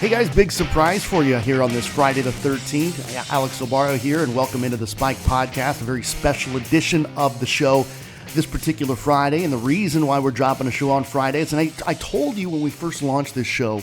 Hey guys, big surprise for you here on this Friday the 13th. Alex Obaro here, and welcome into the Spike Podcast, a very special edition of the show this particular Friday. And the reason why we're dropping a show on Fridays, and I told you when we first launched this show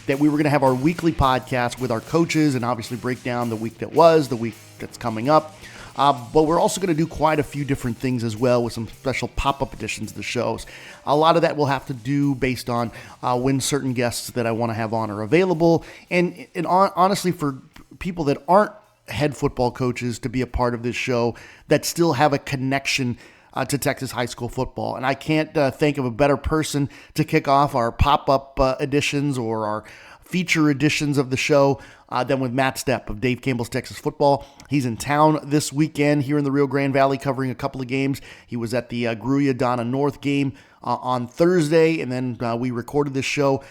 that we were going to have our weekly podcast with our coaches and obviously break down the week that was, the week that's coming up. But we're also going to do quite a few different things as well with some special pop-up editions of the shows. A lot of that will have to do based on when certain guests that I want to have on are available. And honestly, for people that aren't head football coaches to be a part of this show that still have a connection to Texas high school football. And I can't think of a better person to kick off our pop-up editions or our feature editions of the show than with Matt Stepp of Dave Campbell's Texas Football. He's in town this weekend here in the Rio Grande Valley covering a couple of games. He was at the Gruya-Donna North game on Thursday, and then we recorded this show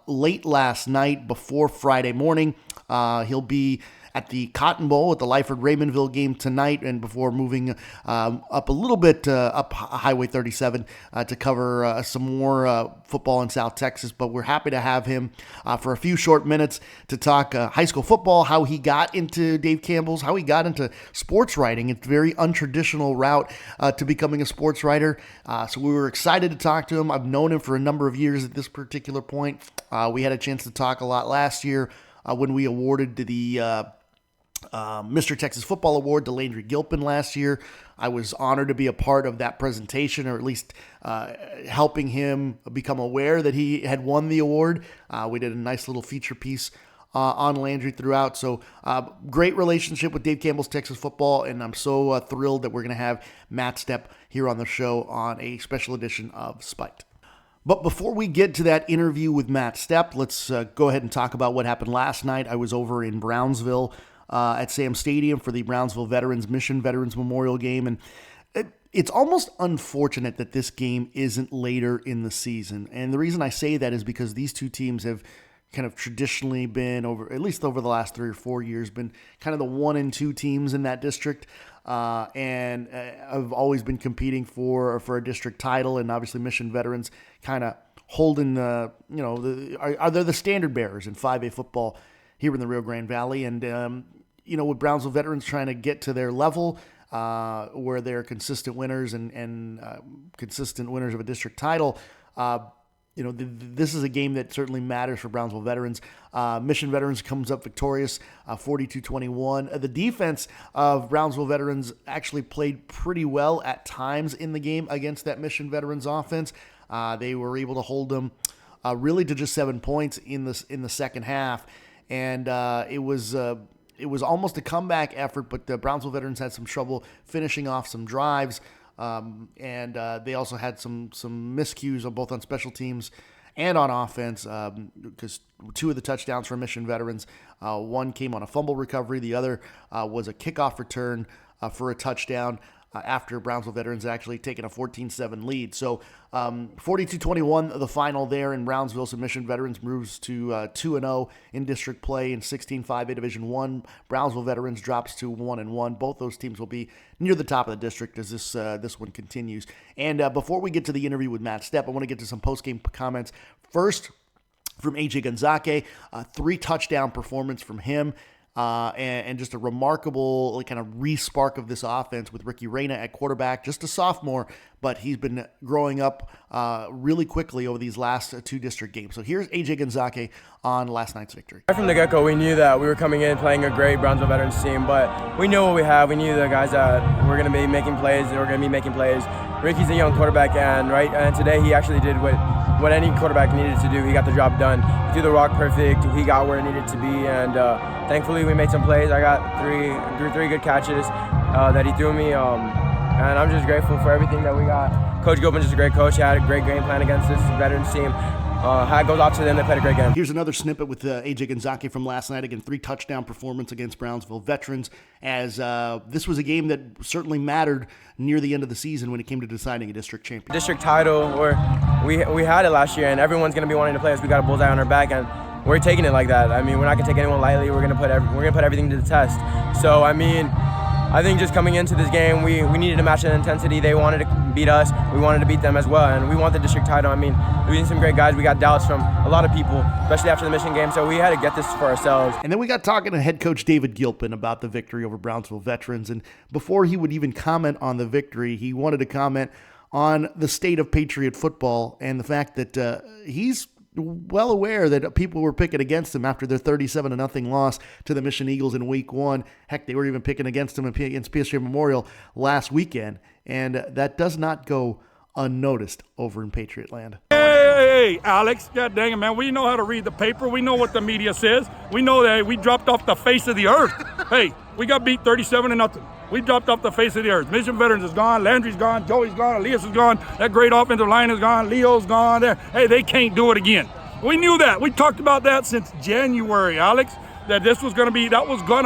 late last night before Friday morning. He'll be at the Cotton Bowl at the Lyford-Raymondville game tonight, and before moving up a little bit up Highway 37 to cover some more football in South Texas. But we're happy to have him for a few short minutes to talk high school football, how he got into Dave Campbell's, how he got into sports writing. It's a very untraditional route to becoming a sports writer. So we were excited to talk to him. I've known him for a number of years at this particular point. We had a chance to talk a lot last year when we awarded the Mr. Texas Football Award to Landry Gilpin last year. I was honored to be a part of that presentation, or at least helping him become aware that he had won the award. We did a nice little feature piece on Landry throughout. So great relationship with Dave Campbell's Texas Football, and I'm so thrilled that we're going to have Matt Stepp here on the show on a special edition of Spiked. But before we get to that interview with Matt Stepp, let's go ahead and talk about what happened last night. I was over in Brownsville at Sam Stadium for the Brownsville Veterans Mission Veterans Memorial Game, and it's almost unfortunate that this game isn't later in the season. And the reason I say that is because these two teams have kind of traditionally been, at least over the last 3 or 4 years, been kind of the 1 and 2 teams in that district, and have always been competing for a district title. And obviously Mission Veterans kind of holding are they the standard bearers in 5A football here in the Rio Grande Valley. And with Brownsville Veterans trying to get to their level where they're consistent winners and consistent winners of a district title, this is a game that certainly matters for Brownsville Veterans. Mission Veterans comes up victorious, 42-21. The defense of Brownsville Veterans actually played pretty well at times in the game against that Mission Veterans offense. They were able to hold them really to just 7 points in the second half, and it was almost a comeback effort, but the Brownsville Veterans had some trouble finishing off some drives, and they also had some miscues both on special teams and on offense, because 2 of the touchdowns for Mission Veterans, one came on a fumble recovery, the other was a kickoff return for a touchdown after Brownsville Veterans had actually taken a 14-7 lead. So 42-21 the final there in Brownsville. So Mission Veterans moves to 2-0 in district play in 16-5A Division I. Brownsville Veterans drops to 1-1. Both those teams will be near the top of the district as this one continues. And before we get to the interview with Matt Stepp, I want to get to some post-game comments. First, from AJ Gonzaque, 3 touchdown performance from him. And just a remarkable kind of re-spark of this offense with Ricky Reyna at quarterback, just a sophomore, but he's been growing up really quickly over these last 2 district games. So here's AJ Gonzaque on last night's victory. Right from the get-go, we knew that we were coming in playing a great Brownsville Veterans team, but we knew what we have. We knew the guys that were going to be making plays, Ricky's a young quarterback, and today he actually did what any quarterback needed to do. He got the job done. He threw the rock perfect. He got where it needed to be, and thankfully we made some plays. I got three good catches that he threw me, and I'm just grateful for everything that we got. Coach Gilpin's just a great coach. He had a great game plan against this Veterans team. Hat goes out to them. They played a great game. Here's another snippet with AJ Gonzaque from last night. Again, 3 touchdown performance against Brownsville Veterans, as this was a game that certainly mattered near the end of the season when it came to deciding a district champion. District title, or we had it last year, and everyone's going to be wanting to play us. We got a bullseye on our back, and we're taking it like that. I mean, we're not going to take anyone lightly. We're going to put everything to the test. So, I mean, I think just coming into this game, we needed to match the intensity. They wanted to beat us. We wanted to beat them as well, and we want the district title. I mean, we beat some great guys. We got doubts from a lot of people, especially after the Mission game, so we had to get this for ourselves. And then we got talking to head coach David Gilpin about the victory over Brownsville Veterans, and before he would even comment on the victory, he wanted to comment on the state of Patriot football and the fact that he's well aware that people were picking against him after their 37-0 loss to the Mission Eagles in Week 1. Heck, they were even picking against him against PSG Memorial last weekend, and that does not go unnoticed over in Patriot land. Hey, Alex, God dang it, man. We know how to read the paper. We know what the media says. We know that we dropped off the face of the earth. Hey, we got beat 37-0. We dropped off the face of the earth. Mission Veterans is gone. Landry's gone. Joey's gone. Elias is gone. That great offensive line is gone. Leo's gone. Hey, they can't do it again. We knew that. We talked about that since January, Alex, that that was going to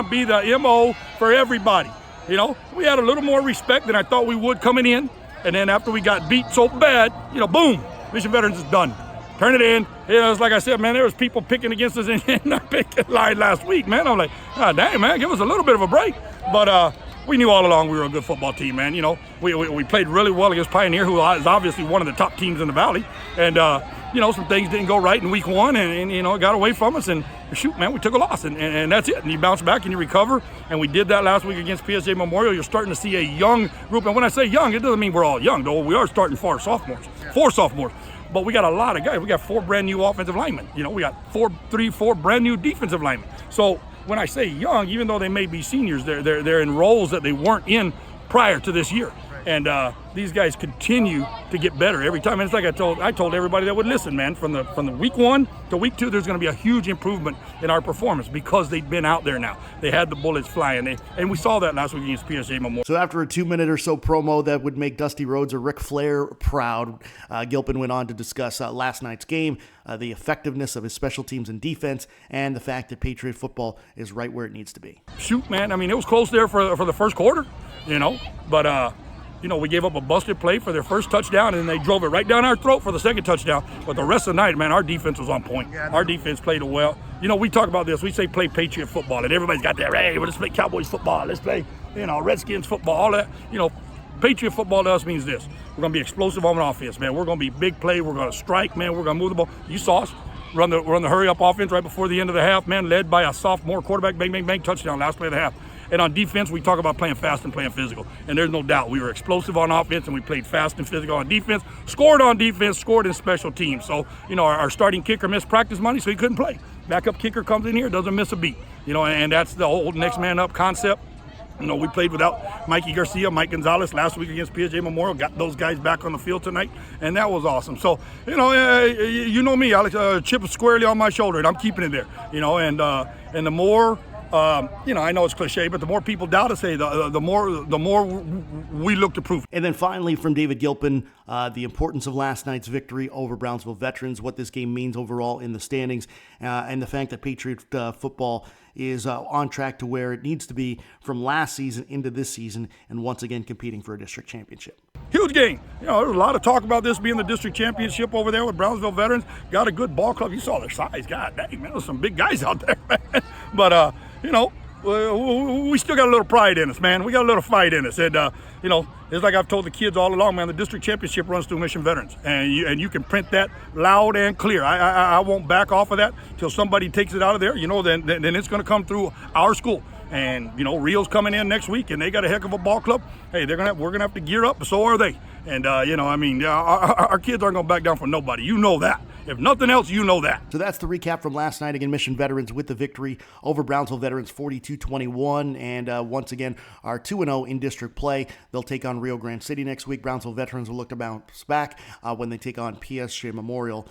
be the MO for everybody. You know, we had a little more respect than I thought we would coming in. And then after we got beat so bad, boom, Mission Veterans is done. Turn it in. It's like I said, man, there was people picking against us in our picket line last week, man. I'm like, dang, man, give us a little bit of a break. But we knew all along we were a good football team, man. We played really well against Pioneer, who is obviously one of the top teams in the Valley. And, some things didn't go right in Week 1 and it got away from us. And shoot, man, we took a loss. And that's it. And you bounce back and you recover. And we did that last week against PSG Memorial. You're starting to see a young group. And when I say young, it doesn't mean we're all young, though. We are starting four sophomores. But we got a lot of guys. We got 4 brand new offensive linemen. We got 4 brand new defensive linemen. So when I say young, even though they may be seniors, they're in roles that they weren't in prior to this year. And these guys continue to get better every time. And it's like I told everybody that would listen, man, from the Week 1 to Week 2, there's going to be a huge improvement in our performance because they've been out there now. They had the bullets flying. And we saw that last week against PSG Memorial. So after a 2-minute or so promo that would make Dusty Rhodes or Ric Flair proud, Gilpin went on to discuss last night's game, the effectiveness of his special teams and defense, and the fact that Patriot football is right where it needs to be. Shoot, man, I mean, it was close there for the first quarter, but we gave up a busted play for their first touchdown, and then they drove it right down our throat for the second touchdown. But the rest of the night, man, our defense was on point. Our defense played well. We talk about this. We say play Patriot football, and everybody's got that, hey, well, let's play Cowboys football. Let's play, Redskins football, all that. Patriot football to us means this. We're going to be explosive on offense, man. We're going to be big play. We're going to strike, man. We're going to move the ball. You saw us run the hurry-up offense right before the end of the half, man, led by a sophomore quarterback, bang, bang, bang, touchdown, last play of the half. And on defense, we talk about playing fast and playing physical. And there's no doubt we were explosive on offense and we played fast and physical on defense, scored on defense, scored in special teams. So, our starting kicker missed practice money, so he couldn't play. Backup kicker comes in here, doesn't miss a beat. And that's the old next man up concept. We played without Mikey Garcia, Mike Gonzalez last week against PSG Memorial, got those guys back on the field tonight, and that was awesome. So, you know me, Alex, chip squarely on my shoulder, and I'm keeping it there, and the more I know it's cliche, but the more people doubt us, the more we look to prove. And then finally from David Gilpin, the importance of last night's victory over Brownsville Veterans, what this game means overall in the standings, and the fact that Patriot football is on track to where it needs to be from last season into this season, and once again competing for a district championship. Huge game. There's a lot of talk about this being the district championship over there with Brownsville Veterans. Got a good ball club. You saw their size. God dang, man, there's some big guys out there, man. But, we still got a little pride in us, man. We got a little fight in us. And, it's like I've told the kids all along, man, the district championship runs through Mission Veterans. And you can print that loud and clear. I won't back off of that till somebody takes it out of there. Then it's going to come through our school. And, Rio's coming in next week, and they got a heck of a ball club. Hey, we're going to have to gear up, but so are they. And, our kids aren't going to back down for nobody. You know that. If nothing else, you know that. So that's the recap from last night against Mission Veterans with the victory over Brownsville Veterans 42-21. And once again, our 2-0 in district play. They'll take on Rio Grande City next week. Brownsville Veterans will look to bounce back when they take on PSG Memorial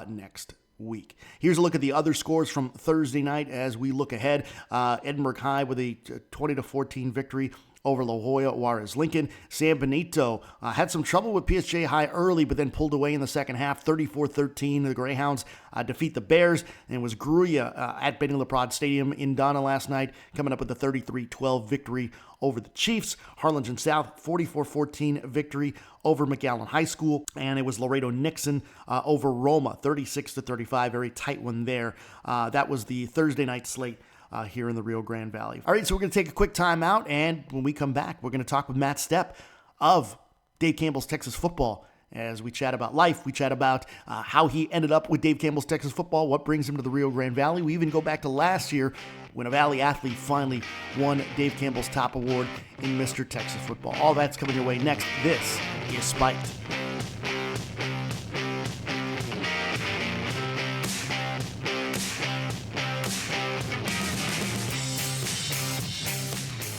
next week. Here's a look at the other scores from Thursday night as we look ahead. Edinburgh High with a 20-14 victory over La Jolla Juarez Lincoln. San Benito had some trouble with PSG High early, but then pulled away in the second half. 34-13. The Greyhounds defeat the Bears. And it was Gruya at Benny LaPrade Stadium in Donna last night, coming up with a 33-12 victory over the Chiefs. Harlingen South, 44-14 victory over McAllen High School. And it was Laredo Nixon over Roma, 36-35. Very tight one there. That was the Thursday night slate here in the Rio Grande Valley. All right, so we're going to take a quick time out, and when we come back, we're going to talk with Matt Stepp of Dave Campbell's Texas Football. As we chat about life, we chat about how he ended up with Dave Campbell's Texas Football, what brings him to the Rio Grande Valley. We even go back to last year when a Valley athlete finally won Dave Campbell's top award in Mr. Texas Football. All that's coming your way next. This is Spiked.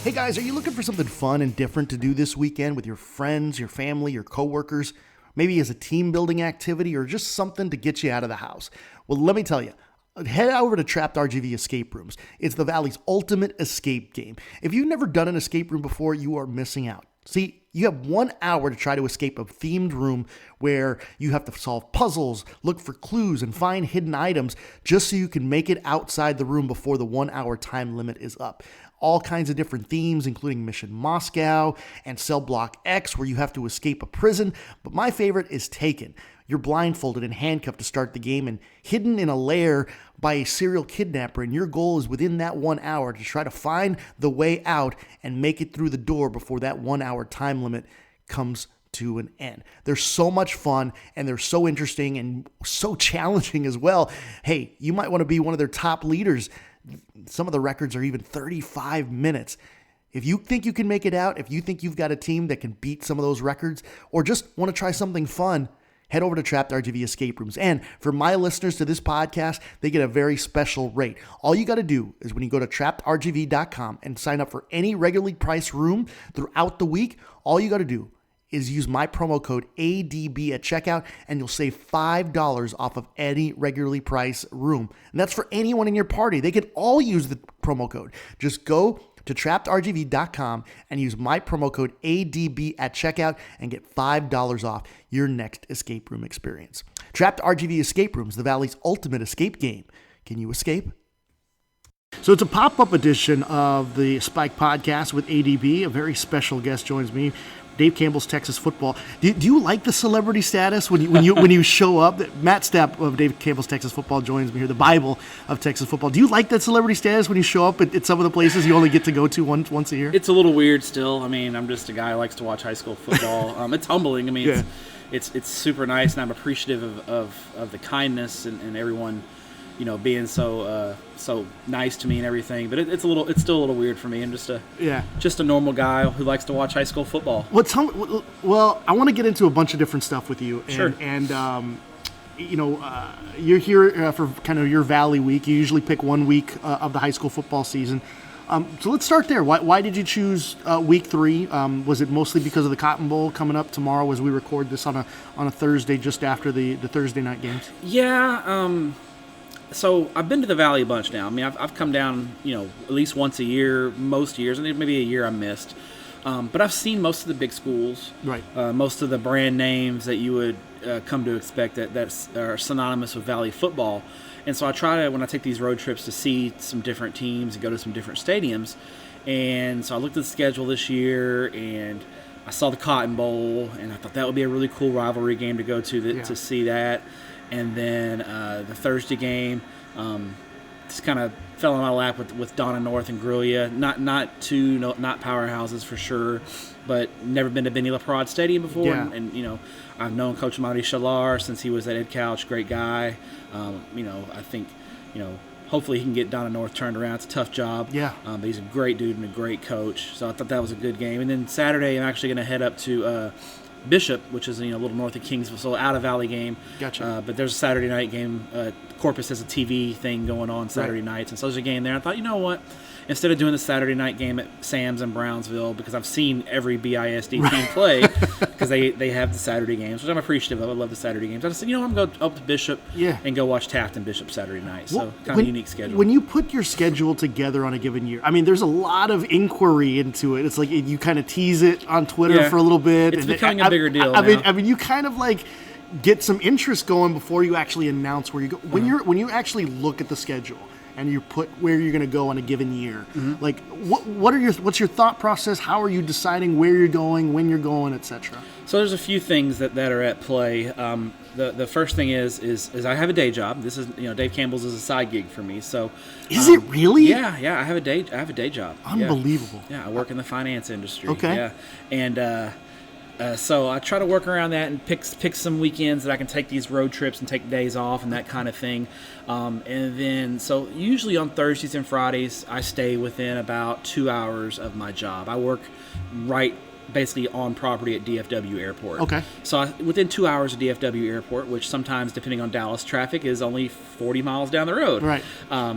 Hey guys, are you looking for something fun and different to do this weekend with your friends, your family, your coworkers? Maybe as a team building activity or just something to get you out of the house. Well, let me tell you, head over to Trapped RGV Escape Rooms. It's the Valley's ultimate escape game. If you've never done an escape room before, you are missing out. See, you have 1 hour to try to escape a themed room where you have to solve puzzles, look for clues, and find hidden items just so you can make it outside the room before the 1 hour time limit is up. All kinds of different themes, including Mission Moscow and Cell Block X, where you have to escape a prison. But my favorite is Taken. You're blindfolded and handcuffed to start the game and hidden in a lair by a serial kidnapper, and your goal is within that 1 hour to try to find the way out and make it through the door before that 1 hour time limit comes to an end. They're so much fun, and they're so interesting and so challenging as well. Hey, you might want to be one of their top leaders. Some of the records are even 35 minutes. If you think you can make it out, if you think you've got a team that can beat some of those records, or just want to try something fun, head over to Trapped RGV Escape Rooms. And for my listeners to this podcast, they get a very special rate. All you got to do is when you go to trappedrgv.com and sign up for any regularly priced room throughout the week, all you got to do is use my promo code ADB at checkout, and you'll save $5 off of any regularly priced room. And that's for anyone in your party. They can all use the promo code. Just go to trappedrgv.com and use my promo code ADB at checkout and get $5 off your next escape room experience. Trapped RGV Escape Rooms, the Valley's ultimate escape game. Can you escape? So it's a pop-up edition of the Spike Podcast with ADB. A very special guest joins me, Dave Campbell's Texas Football. Do you like the celebrity status when you show up? Matt Stepp of Dave Campbell's Texas Football joins me here, the Bible of Texas football. Do you like that celebrity status when you show up at some of the places you only get to go to once a year? It's a little weird still. I mean, I'm just a guy who likes to watch high school football. It's humbling. I mean, yeah. It's super nice, and I'm appreciative of the kindness and everyone, being so nice to me and everything. But it's still a little weird for me. I'm just a normal guy who likes to watch high school football. Well, I want to get into a bunch of different stuff with you. Sure. You're here for kind of your Valley week. You usually pick 1 week of the high school football season. So let's start there. Why did you choose week 3? Was it mostly because of the Cotton Bowl coming up tomorrow as we record this on a Thursday just after the Thursday night games? Yeah. So I've been to the Valley a bunch now. I mean, I've come down, at least once a year, most years, and maybe a year I missed. But I've seen most of the big schools, right? Most of the brand names that you would come to expect that are synonymous with Valley football. And so I try to, when I take these road trips, to see some different teams and go to some different stadiums. And so I looked at the schedule this year, and I saw the Cotton Bowl, and I thought that would be a really cool rivalry game to go to to see that. And then the Thursday game just kind of fell in my lap with Donna North and Grulia. Not powerhouses for sure, but never been to Benny LaPrade Stadium before. Yeah. And I've known Coach Marty Shalar since he was at Ed Couch. Great guy. I think hopefully he can get Donna North turned around. It's a tough job. Yeah. But he's a great dude and a great coach. So I thought that was a good game. And then Saturday I'm actually going to head up to Bishop, which is a little north of Kingsville, so out of Valley game. Gotcha. But there's a Saturday night game. Corpus has a TV thing going on Saturday nights, and so there's a game there. I thought, you know what? Instead of doing the Saturday night game at Sam's in Brownsville, because I've seen every BISD team play, because they have the Saturday games, which I'm appreciative of. I love the Saturday games. I just said, I'm going to go up to Bishop and go watch Taft and Bishop Saturday night. So kind of a unique schedule. When you put your schedule together on a given year, I mean, there's a lot of inquiry into it. It's like you kind of tease it on Twitter for a little bit. It's becoming a bigger deal now. I mean, you kind of like get some interest going before you actually announce where you go. When you actually look at the schedule and you put where you're going to go in a given year. Mm-hmm. Like, what's your thought process? How are you deciding where you're going, when you're going, etc.? So there's a few things that are at play. The first thing is I have a day job. This is Dave Campbell's is a side gig for me. So is it really? Yeah. I have a day job. Unbelievable. Yeah, I work in the finance industry. Okay. Yeah, and so I try to work around that and pick some weekends that I can take these road trips and take days off and that kind of thing. And then so usually on Thursdays and Fridays I stay within about 2 hours of my job. I work basically on property at DFW Airport. Okay. So within 2 hours of DFW Airport, which sometimes, depending on Dallas traffic, is only 40 miles down the road. Right.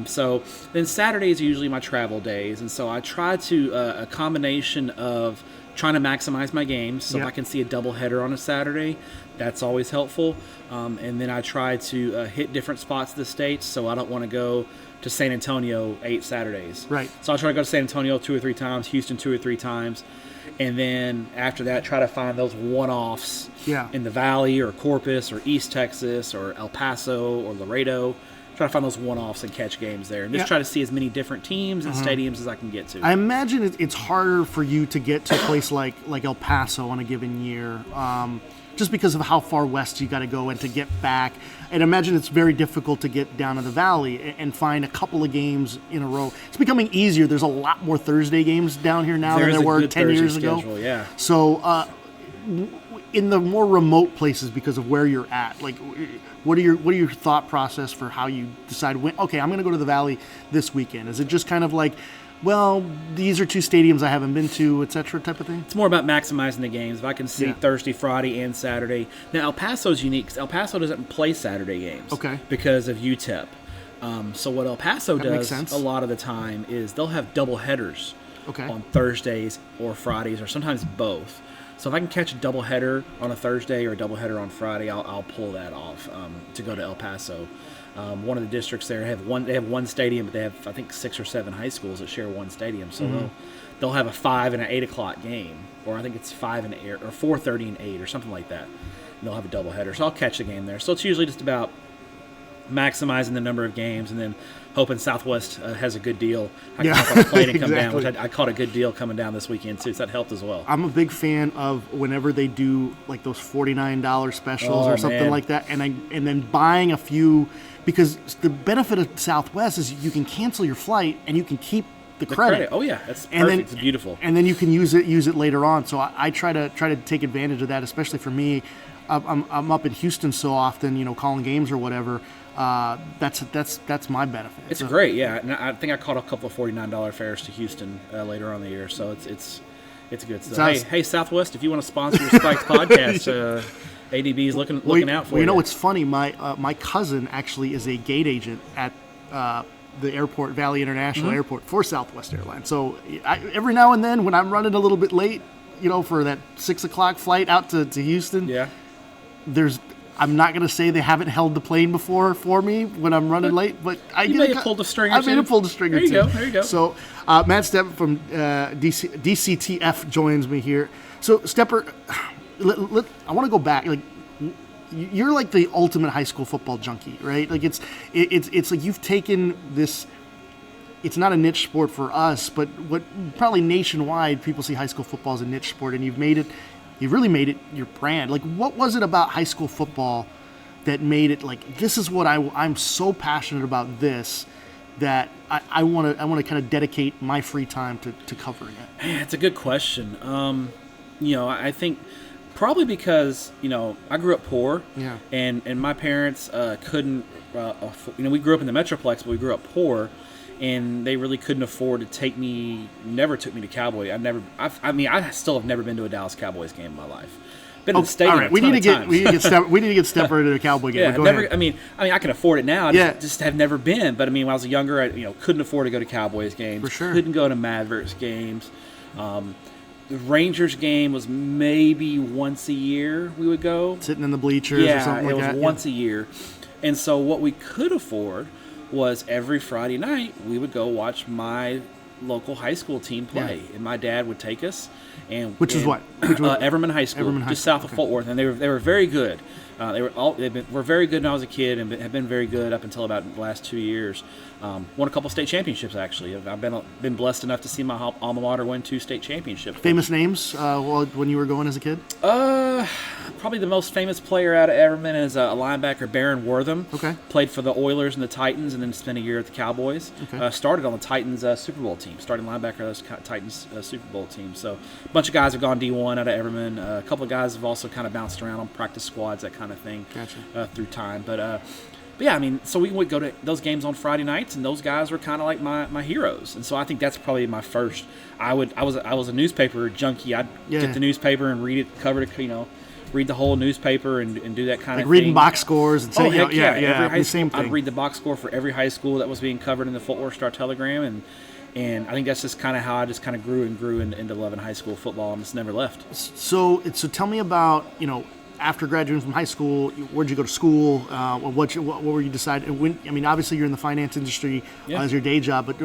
So then Saturdays are usually my travel days, and so I try to a combination of trying to maximize my games. So if I can see a doubleheader on a Saturday, that's always helpful. And then I try to hit different spots of the States, so I don't want to go to San Antonio 8 Saturdays. Right. So I'll try to go to San Antonio 2 or 3 times, Houston 2 or 3 times. And then after that, try to find those one-offs in the Valley or Corpus or East Texas or El Paso or Laredo. Try to find those one-offs and catch games there. And just try to see as many different teams and stadiums as I can get to. I imagine it's harder for you to get to a place like El Paso on a given year, just because of how far west you got to go and to get back. And imagine it's very difficult to get down to the Valley and find a couple of games in a row. It's becoming easier. There's a lot more Thursday games down here now than there were 10 years ago. Yeah. So in the more remote places, because of where you're at, like what are your thought process for how you decide when, okay, I'm going to go to the Valley this weekend? Is it just kind of like, well, these are 2 stadiums I haven't been to, et cetera, type of thing? It's more about maximizing the games. If I can see Thursday, Friday, and Saturday. Now, El Paso's unique because El Paso doesn't play Saturday games because of UTEP. So what El Paso does a lot of the time is they'll have double headers on Thursdays or Fridays or sometimes both. So if I can catch a doubleheader on a Thursday or a doubleheader on Friday, I'll pull that off to go to El Paso. One of the districts there they have one stadium, but they have I think 6 or 7 high schools that share one stadium. So they'll have a 5 and an 8 o'clock game, or I think it's 5 and 8 or 4:30 and 8 or something like that. And they'll have a doubleheader. So I'll catch the game there. So it's usually just about maximizing the number of games and then hoping Southwest has a good deal. I can hop on a plane and come down, which I caught a good deal coming down this weekend too, so that helped as well. I'm a big fan of whenever they do like those $49 specials or something like that, and then buying a few, because the benefit of Southwest is you can cancel your flight and you can keep the credit. Oh yeah, that's perfect. It's beautiful. And then you can use it later on. So I try to take advantage of that, especially for me. I'm up in Houston so often, calling games or whatever. That's my benefit. It's great, yeah. And I think I caught a couple of $49 fares to Houston later on in the year, so it's good stuff. Hey, Southwest, if you want to sponsor your Spikes podcast, ADB is looking out for you. You know, it's funny. My cousin actually is a gate agent at the airport, Valley International Airport, for Southwest Airlines. So every now and then, when I'm running a little bit late, for that 6 o'clock flight out to Houston, I'm not going to say they haven't held the plane before for me when I'm running late, but I may have pulled a string or two. I may have pulled a string or two. There you go. So Matt Stepp from DCTF joins me here. So Stepper, I want to go back. Like, you're like the ultimate high school football junkie, right? Like it's like you've taken this. It's not a niche sport for us, but what probably nationwide people see high school football as a niche sport, and you've really made it your brand. Like, what was it about high school football that made it like, this is what I'm so passionate about this, that I want to kind of dedicate my free time to covering it? Man, it's a good question. I think probably because, I grew up poor, and my parents couldn't, we grew up in the Metroplex, but we grew up poor, and they really couldn't afford to never took me to Cowboy. I still have never been to a Dallas Cowboys game in my life. Been in the stadium. All right, we need to get Stepper into a Cowboy game. Yeah, never. I mean, I can afford it now. I just have never been. But when I was younger, I couldn't afford to go to Cowboys games. For sure. Couldn't go to Mavericks games. The Rangers game was maybe once a year we would go. Sitting in the bleachers or something like that. Yeah, it was once a year. And so what we could afford was every Friday night we would go watch my local high school team play, and my dad would take us. Which was what? Everman High School, just south of Fort Worth, and they were very good. Were very good when I was a kid and have been very good up until about the last 2 years. Won a couple state championships, actually. I've been blessed enough to see my alma mater win 2 state championships. Famous names when you were going as a kid? Probably the most famous player out of Everman is a linebacker, Baron Wortham. Okay. Played for the Oilers and the Titans and then spent a year at the Cowboys. Okay. Started on the Titans Super Bowl team. Starting linebacker of the Titans Super Bowl team. So a bunch of guys have gone D1 out of Everman. A couple of guys have also kind of bounced around on practice squads, that kind of thing. Gotcha. Through time. But yeah, I mean, so we would go to those games on Friday nights, and those guys were kind of like my heroes. And so I think that's probably my first. I was a newspaper junkie. I'd get the newspaper and read it, cover it, read the whole newspaper and do that kind of thing. Reading box scores and saying, every high same school, thing. I'd read the box score for every high school that was being covered in the Fort Worth Star-Telegram, and I think that's just kind of how I just kind of grew into loving high school football and just never left. So tell me about, after graduating from high school, where'd you go to school? What were you deciding? Obviously you're in the finance industry as your day job, but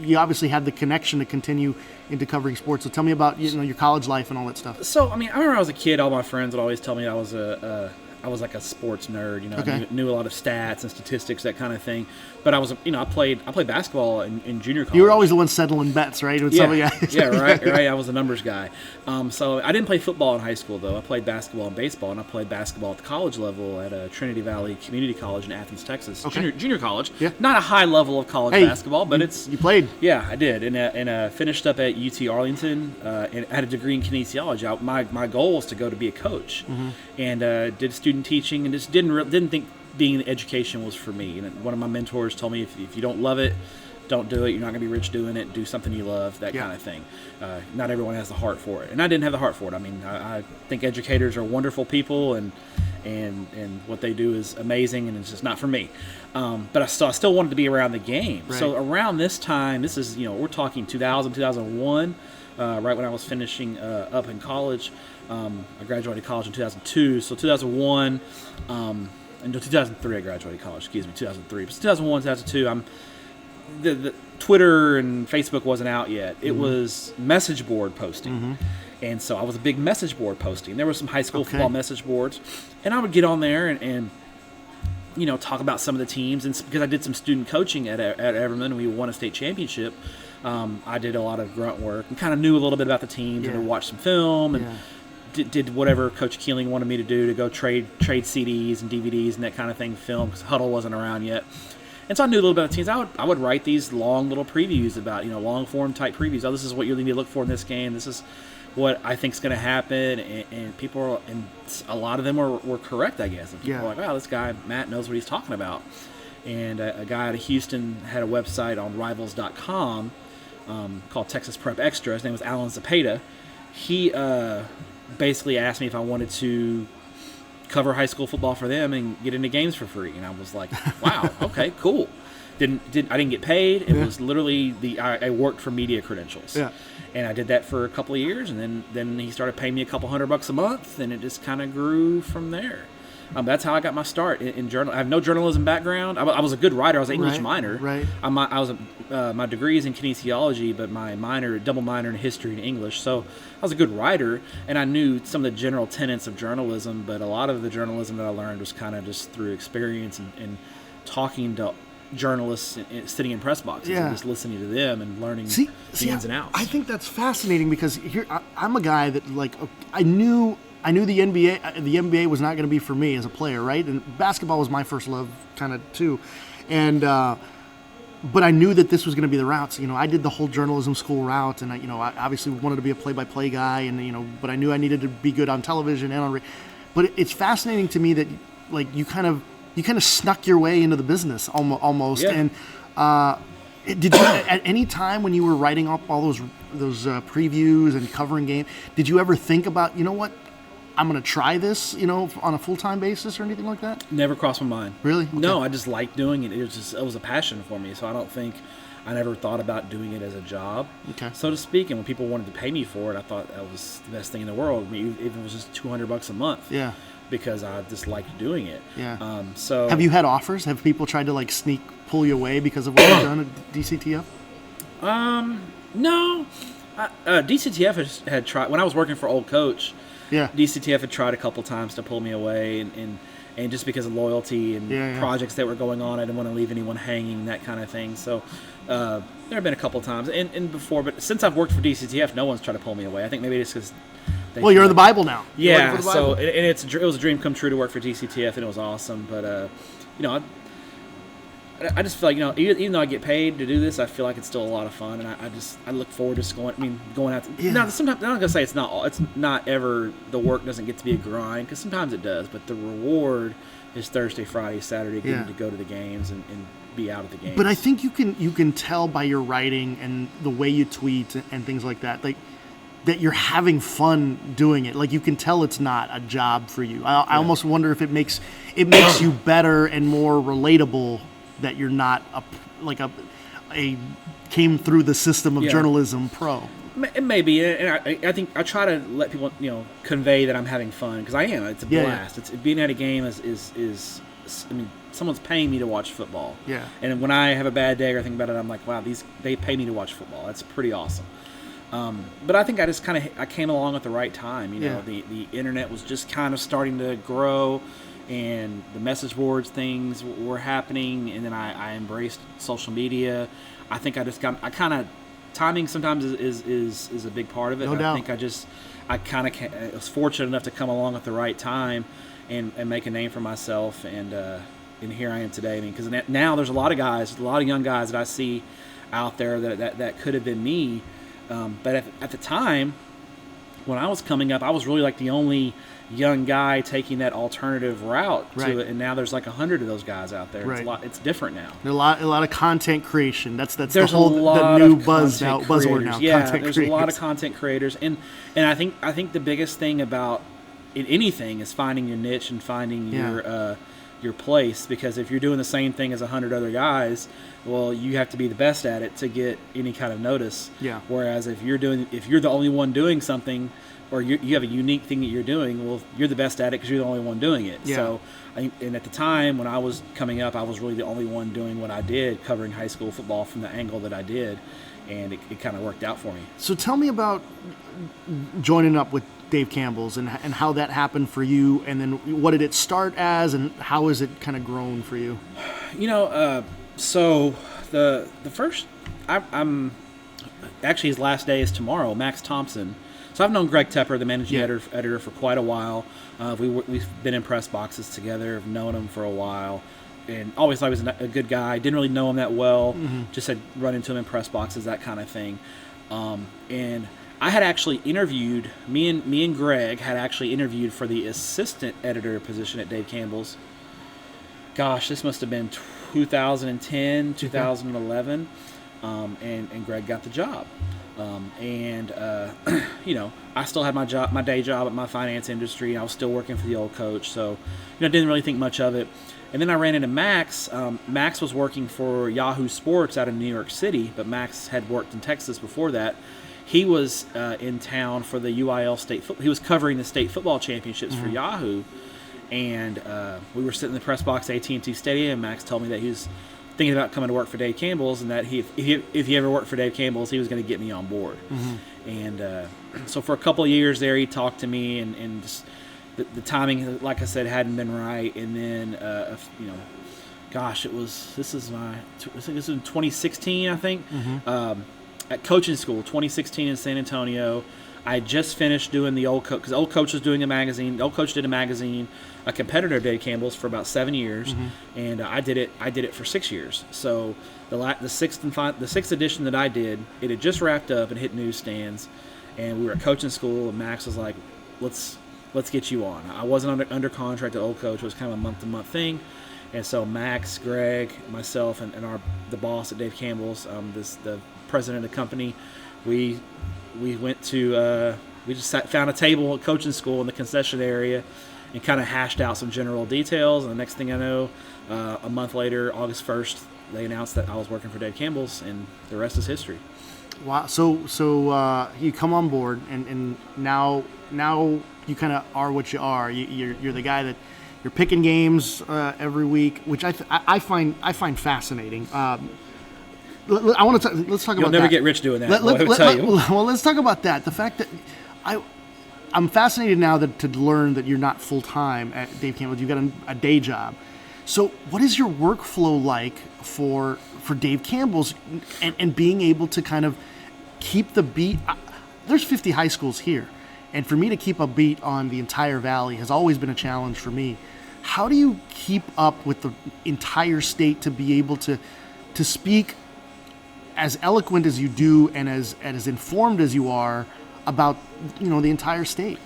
you obviously had the connection to continue into covering sports. So tell me about your college life and all that stuff. So I remember when I was a kid, all my friends would always tell me I was like a sports nerd. Okay. Knew a lot of stats and statistics, that kind of thing. But I was, I played basketball in junior college. You were always the one settling bets, right? With some guys. Right. I was a numbers guy. So I didn't play football in high school, though. I played basketball and baseball, and I played basketball at the college level at Trinity Valley Community College in Athens, Texas. Okay. Junior college. Yeah. Not a high level of college basketball, but you played. Yeah, I did, and finished up at UT Arlington and had a degree in kinesiology. My goal was to go to be a coach, and did student teaching, and just didn't think being in education was for me. And one of my mentors told me, if you don't love it, don't do it. You're not going to be rich doing it. Do something you love, that kind of thing. Not everyone has the heart for it, and I didn't have the heart for it. I think educators are wonderful people, and what they do is amazing, and it's just not for me. But I still wanted to be around the game. Right. So around this time, this is we're talking 2000, 2001, right when I was finishing up in college. I graduated college in 2002, so 2001. Until 2003, I graduated college. 2003. But 2001, 2002, the Twitter and Facebook wasn't out yet. It was message board posting, and so I was a big message board posting. There were some high school football message boards, and I would get on there and talk about some of the teams. And because I did some student coaching at Everman, and we won a state championship, I did a lot of grunt work and kind of knew a little bit about the teams and watched some film and. Did whatever Coach Keeling wanted me to do to go trade CDs and DVDs and that kind of thing, film, because Huddle wasn't around yet. And so I knew a little bit of teams. I would write these long little previews about, long form type previews. Oh, this is what you need to look for in this game. This is what I think is going to happen. And people, and a lot of them were correct, I guess. And people were like, wow, this guy, Matt, knows what he's talking about. And a guy out of Houston had a website on Rivals.com called Texas Prep Extra. His name was Alan Zapata. He basically asked me if I wanted to cover high school football for them and get into games for free, and I was like, wow, okay, cool. I didn't get paid. It was literally I worked for media credentials, and I did that for a couple of years, and then he started paying me a couple $100 a month, and it just kind of grew from there. That's how I got my start in journal. I have no journalism background. I was a good writer. I was an English minor. Right. My degree is in kinesiology, but my double minor in history and English. So I was a good writer, and I knew some of the general tenets of journalism. But a lot of the journalism that I learned was kind of just through experience and talking to journalists sitting in press boxes and just listening to them and learning the ins and outs. I think that's fascinating because I'm a guy that I knew the NBA was not going to be for me as a player, right? And basketball was my first love kind of too. And but I knew that this was going to be the route. So, I did the whole journalism school route, and I obviously wanted to be a play-by-play guy, and but I knew I needed to be good on television and on. But it's fascinating to me that you kind of snuck your way into the business almost. Yeah. And did you at any time when you were writing up all those previews and covering game, did you ever think about I'm going to try this, on a full-time basis or anything like that? Never crossed my mind. Really? Okay. No, I just liked doing it. It was a passion for me. So I never thought about doing it as a job, so to speak. And when people wanted to pay me for it, I thought that was the best thing in the world. If it was just $200 a month. Yeah. Because I just liked doing it. Yeah. So have you had offers? Have people tried to pull you away because of what you've done at DCTF? No. DCTF had tried when I was working for Old Coach. Yeah. DCTF had tried a couple times to pull me away, and just because of loyalty and projects that were going on, I didn't want to leave anyone hanging, that kind of thing. So there have been a couple times, and before, but since I've worked for DCTF, no one's tried to pull me away. I think maybe it's because you're in the Bible now. Yeah, so it was a dream come true to work for DCTF, and it was awesome. But I just feel like, even though I get paid to do this, I feel like it's still a lot of fun, and I look forward to just going out. Now, sometimes I'm not gonna say it's not ever, the work doesn't get to be a grind, because sometimes it does, but the reward is Thursday, Friday, Saturday, getting to go to the games and be out at the games. But I think you can tell by your writing and the way you tweet and things like that, like, that you're having fun doing it. Like, you can tell it's not a job for you. I almost wonder if it makes you better and more relatable that you're not a came through the system of journalism pro. It may be, and I think I try to let people convey that I'm having fun, because I am. It's a blast. It's being at a game is someone's paying me to watch football. Yeah. And when I have a bad day or think about it, I'm like, wow, they pay me to watch football. That's pretty awesome. But I think I just I came along at the right time. The internet was just kind of starting to grow, and the message boards things were happening, and then I embraced social media. I think timing sometimes is a big part of it. No doubt. I think I was fortunate enough to come along at the right time and make a name for myself, and here I am today. Because now there's a lot of young guys that I see out there that could have been me, but at the time when I was coming up, I was really like the only young guy taking that alternative route to it, and now there's like 100 of those guys out there. Right. It's different now. There's a lot of content creation. That's the there's whole the new buzzword now. Yeah, content there's creators. a lot of content creators, and I think the biggest thing about anything is finding your niche and finding your place. Because if you're doing the same thing as 100 other guys, well, you have to be the best at it to get any kind of notice. Yeah. Whereas if you're the only one doing something, or you have a unique thing that you're doing, well, you're the best at it because you're the only one doing it. Yeah. So, and at the time when I was coming up, I was really the only one doing what I did, covering high school football from the angle that I did, and it kind of worked out for me. So tell me about joining up with Dave Campbell's and how that happened for you, and then what did it start as, and how has it kind of grown for you? So the first, I'm actually, his last day is tomorrow. Max Thompson. So I've known Greg Tepper, the managing editor, for quite a while. We've been in press boxes together. I've known him for a while, and always thought he was a good guy. Didn't really know him that well. Just had run into him in press boxes, that kind of thing. And I had actually interviewed, me and Greg had actually interviewed for the assistant editor position at Dave Campbell's. Gosh, this must have been 2010, 2011, and Greg got the job. I still had my day job at my finance industry. I was still working for the old coach, so didn't really think much of it. And then I ran into Max. Max was working for Yahoo Sports out of New York City, but Max had worked in Texas before that. He was in town for the UIL state. He was covering the state football championships for Yahoo, and we were sitting in the press box at AT&T Stadium. And Max told me that he was thinking about coming to work for Dave Campbell's, and that if he ever worked for Dave Campbell's, he was going to get me on board. And so for a couple of years there, he talked to me, and just the timing, like I said, hadn't been right. And then, gosh, it was in 2016, I think, at coaching school, 2016 in San Antonio. I had just finished doing the old coach, because old coach was doing a magazine. The old coach did a magazine, a competitor of Dave Campbell's, for about 7 years, and I did it for 6 years. So the sixth edition that I did, it had just wrapped up and hit newsstands, and we were at coaching school, and Max was like, "Let's get you on." I wasn't under contract at old coach; it was kind of a month-to-month thing, and so Max, Greg, myself, and the boss at Dave Campbell's, the president of the company, we went to we just found a table at coaching school in the concession area and kind of hashed out some general details. And the next thing I know, a month later, August 1st, they announced that I was working for Dave Campbell's, and the rest is history. Wow. So you come on board, and now you kind of are what you are. You're the guy that you're picking games every week, which I find fascinating. I want to let's talk about that. You'll never get rich doing that. Well, let's talk about that. The fact that I'm fascinated now to learn that you're not full-time at Dave Campbell. You've got a day job. So what is your workflow like for Dave Campbell's and being able to kind of keep the beat? There's 50 high schools here, and for me to keep a beat on the entire valley has always been a challenge for me. How do you keep up with the entire state to be able to speak as eloquent as you do and as informed as you are about the entire state?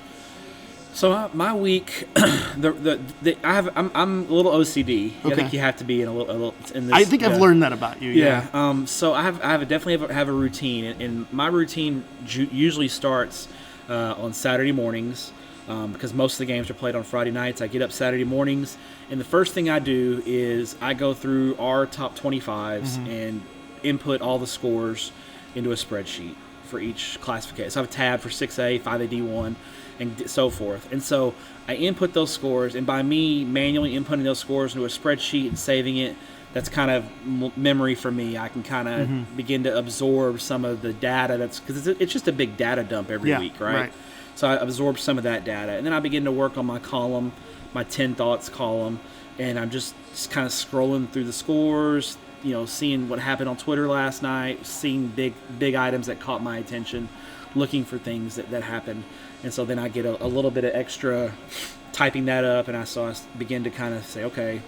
So my week, I'm a little OCD. Okay. I think you have to be in a little in this. I think I've learned that about you. Yeah. So I definitely have a routine, and my routine usually starts on Saturday mornings because most of the games are played on Friday nights. I get up Saturday mornings, and the first thing I do is I go through our top 25s and input all the scores into a spreadsheet for each classification. So I have a tab for 6A, 5A, D1, and so forth. And so I input those scores, and by me manually inputting those scores into a spreadsheet and saving it, that's kind of memory for me. I can kind of begin to absorb some of the data because it's just a big data dump every week, right? So I absorb some of that data, and then I begin to work on my column, my 10 thoughts column, and I'm just kind of scrolling through the scores, seeing what happened on Twitter last night, seeing big items that caught my attention, looking for things that happened. And so then I get a little bit of extra typing that up, and I begin to kind of say, okay,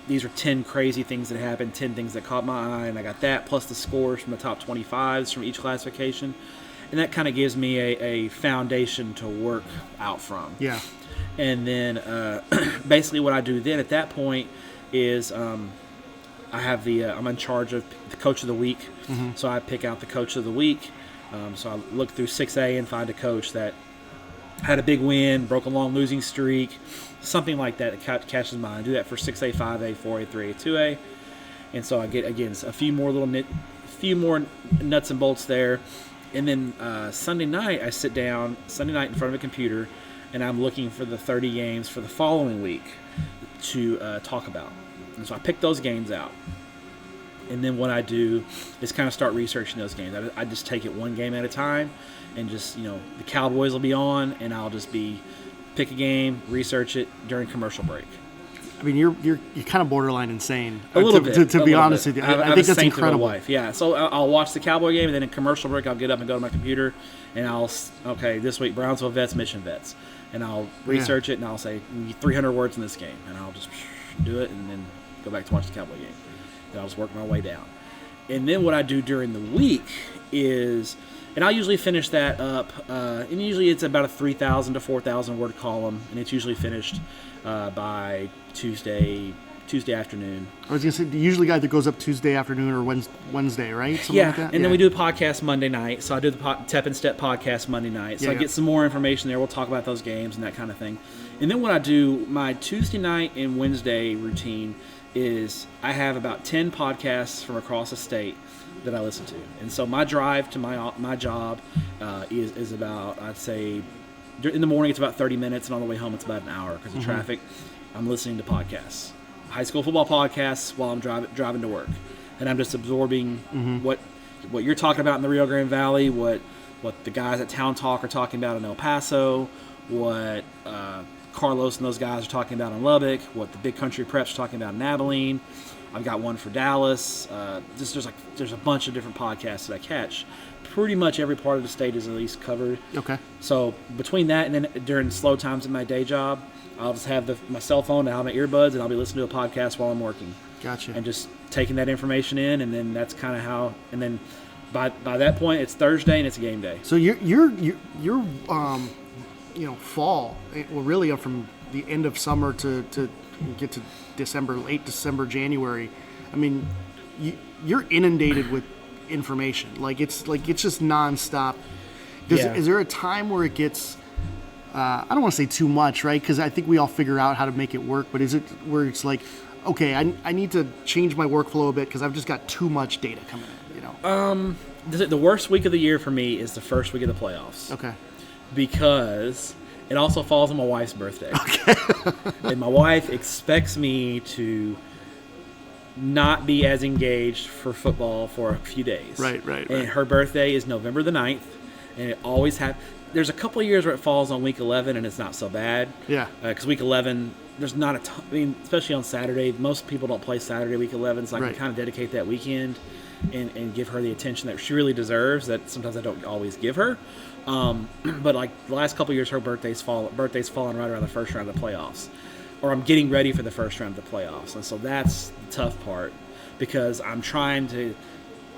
these are 10 crazy things that happened, 10 things that caught my eye, and I got that, plus the scores from the top 25s from each classification. And that kind of gives me a foundation to work out from. Yeah. And then basically what I do then at that point is I'm in charge of the coach of the week. So I pick out the coach of the week. So I look through 6A and find a coach that had a big win, broke a long losing streak, something like that catches my eye. I do that for 6A, 5A, 4A, 3A, 2A. And so I get, again, a few more nuts and bolts there. And then Sunday night, I sit down in front of a computer, and I'm looking for the 30 games for the following week to talk about. And so I pick those games out. And then what I do is kind of start researching those games. I just take it one game at a time, and just, the Cowboys will be on, and I'll just pick a game, research it during commercial break. I mean, you're kind of borderline insane. A little bit. To be honest with you, I think that's incredible. Wife. Yeah. So I'll watch the Cowboy game, and then in commercial break, I'll get up and go to my computer, and this week Brownsville Vets, Mission Vets, and I'll research it, and I'll say 300 words in this game, and I'll just do it, and then go back to watch the Cowboy game. And I'll just work my way down. And then what I do during the week is, and I'll usually finish that up, and usually it's about a 3,000 to 4,000 word column, and it's usually finished by Tuesday afternoon. I was going to say, usually either goes up Tuesday afternoon or Wednesday, right? Something like that? And then we do a podcast Monday night. So I do the Tepp and Stepp podcast Monday night. So I get some more information there. We'll talk about those games and that kind of thing. And then what I do, my Tuesday night and Wednesday routine is I have about 10 podcasts from across the state that I listen to. And so my drive to my job is about, I'd say, in the morning it's about 30 minutes, and on the way home it's about an hour because of traffic. I'm listening to podcasts, high school football podcasts, while I'm driving to work, and I'm just absorbing what you're talking about in the Rio Grande Valley, what the guys at Town Talk are talking about in El Paso, what Carlos and those guys are talking about in Lubbock, what the Big Country Preps are talking about in Abilene. I've got one for Dallas. There's a bunch of different podcasts that I catch. Pretty much every part of the state is at least covered. Okay. So between that and then during slow times at my day job, I'll just have my cell phone, I'll have my earbuds, and I'll be listening to a podcast while I'm working. Gotcha. And just taking that information in, and then that's kind of how. And then by that point, it's Thursday and it's game day. So you're fall, well, really from the end of summer to get to December, late December, January. I mean, you're inundated with information. It's just nonstop. Is there a time where it gets? I don't want to say too much, right? Because I think we all figure out how to make it work. But is it where it's like, okay, I need to change my workflow a bit because I've just got too much data coming in. The worst week of the year for me is the first week of the playoffs. Okay. Because it also falls on my wife's birthday. Okay. And my wife expects me to not be as engaged for football for a few days. Right. And her birthday is November the 9th, and it always happens. there's a couple of years where it falls on week 11 and it's not so bad. Yeah. Because week 11, there's not a ton. I mean, especially on Saturday, most people don't play Saturday week 11, so I can kind of dedicate that weekend and give her the attention that she really deserves that sometimes I don't always give her. But like the last couple of years, her birthday's fallen right around the first round of the playoffs. Or I'm getting ready for the first round of the playoffs. And so that's the tough part because I'm trying to –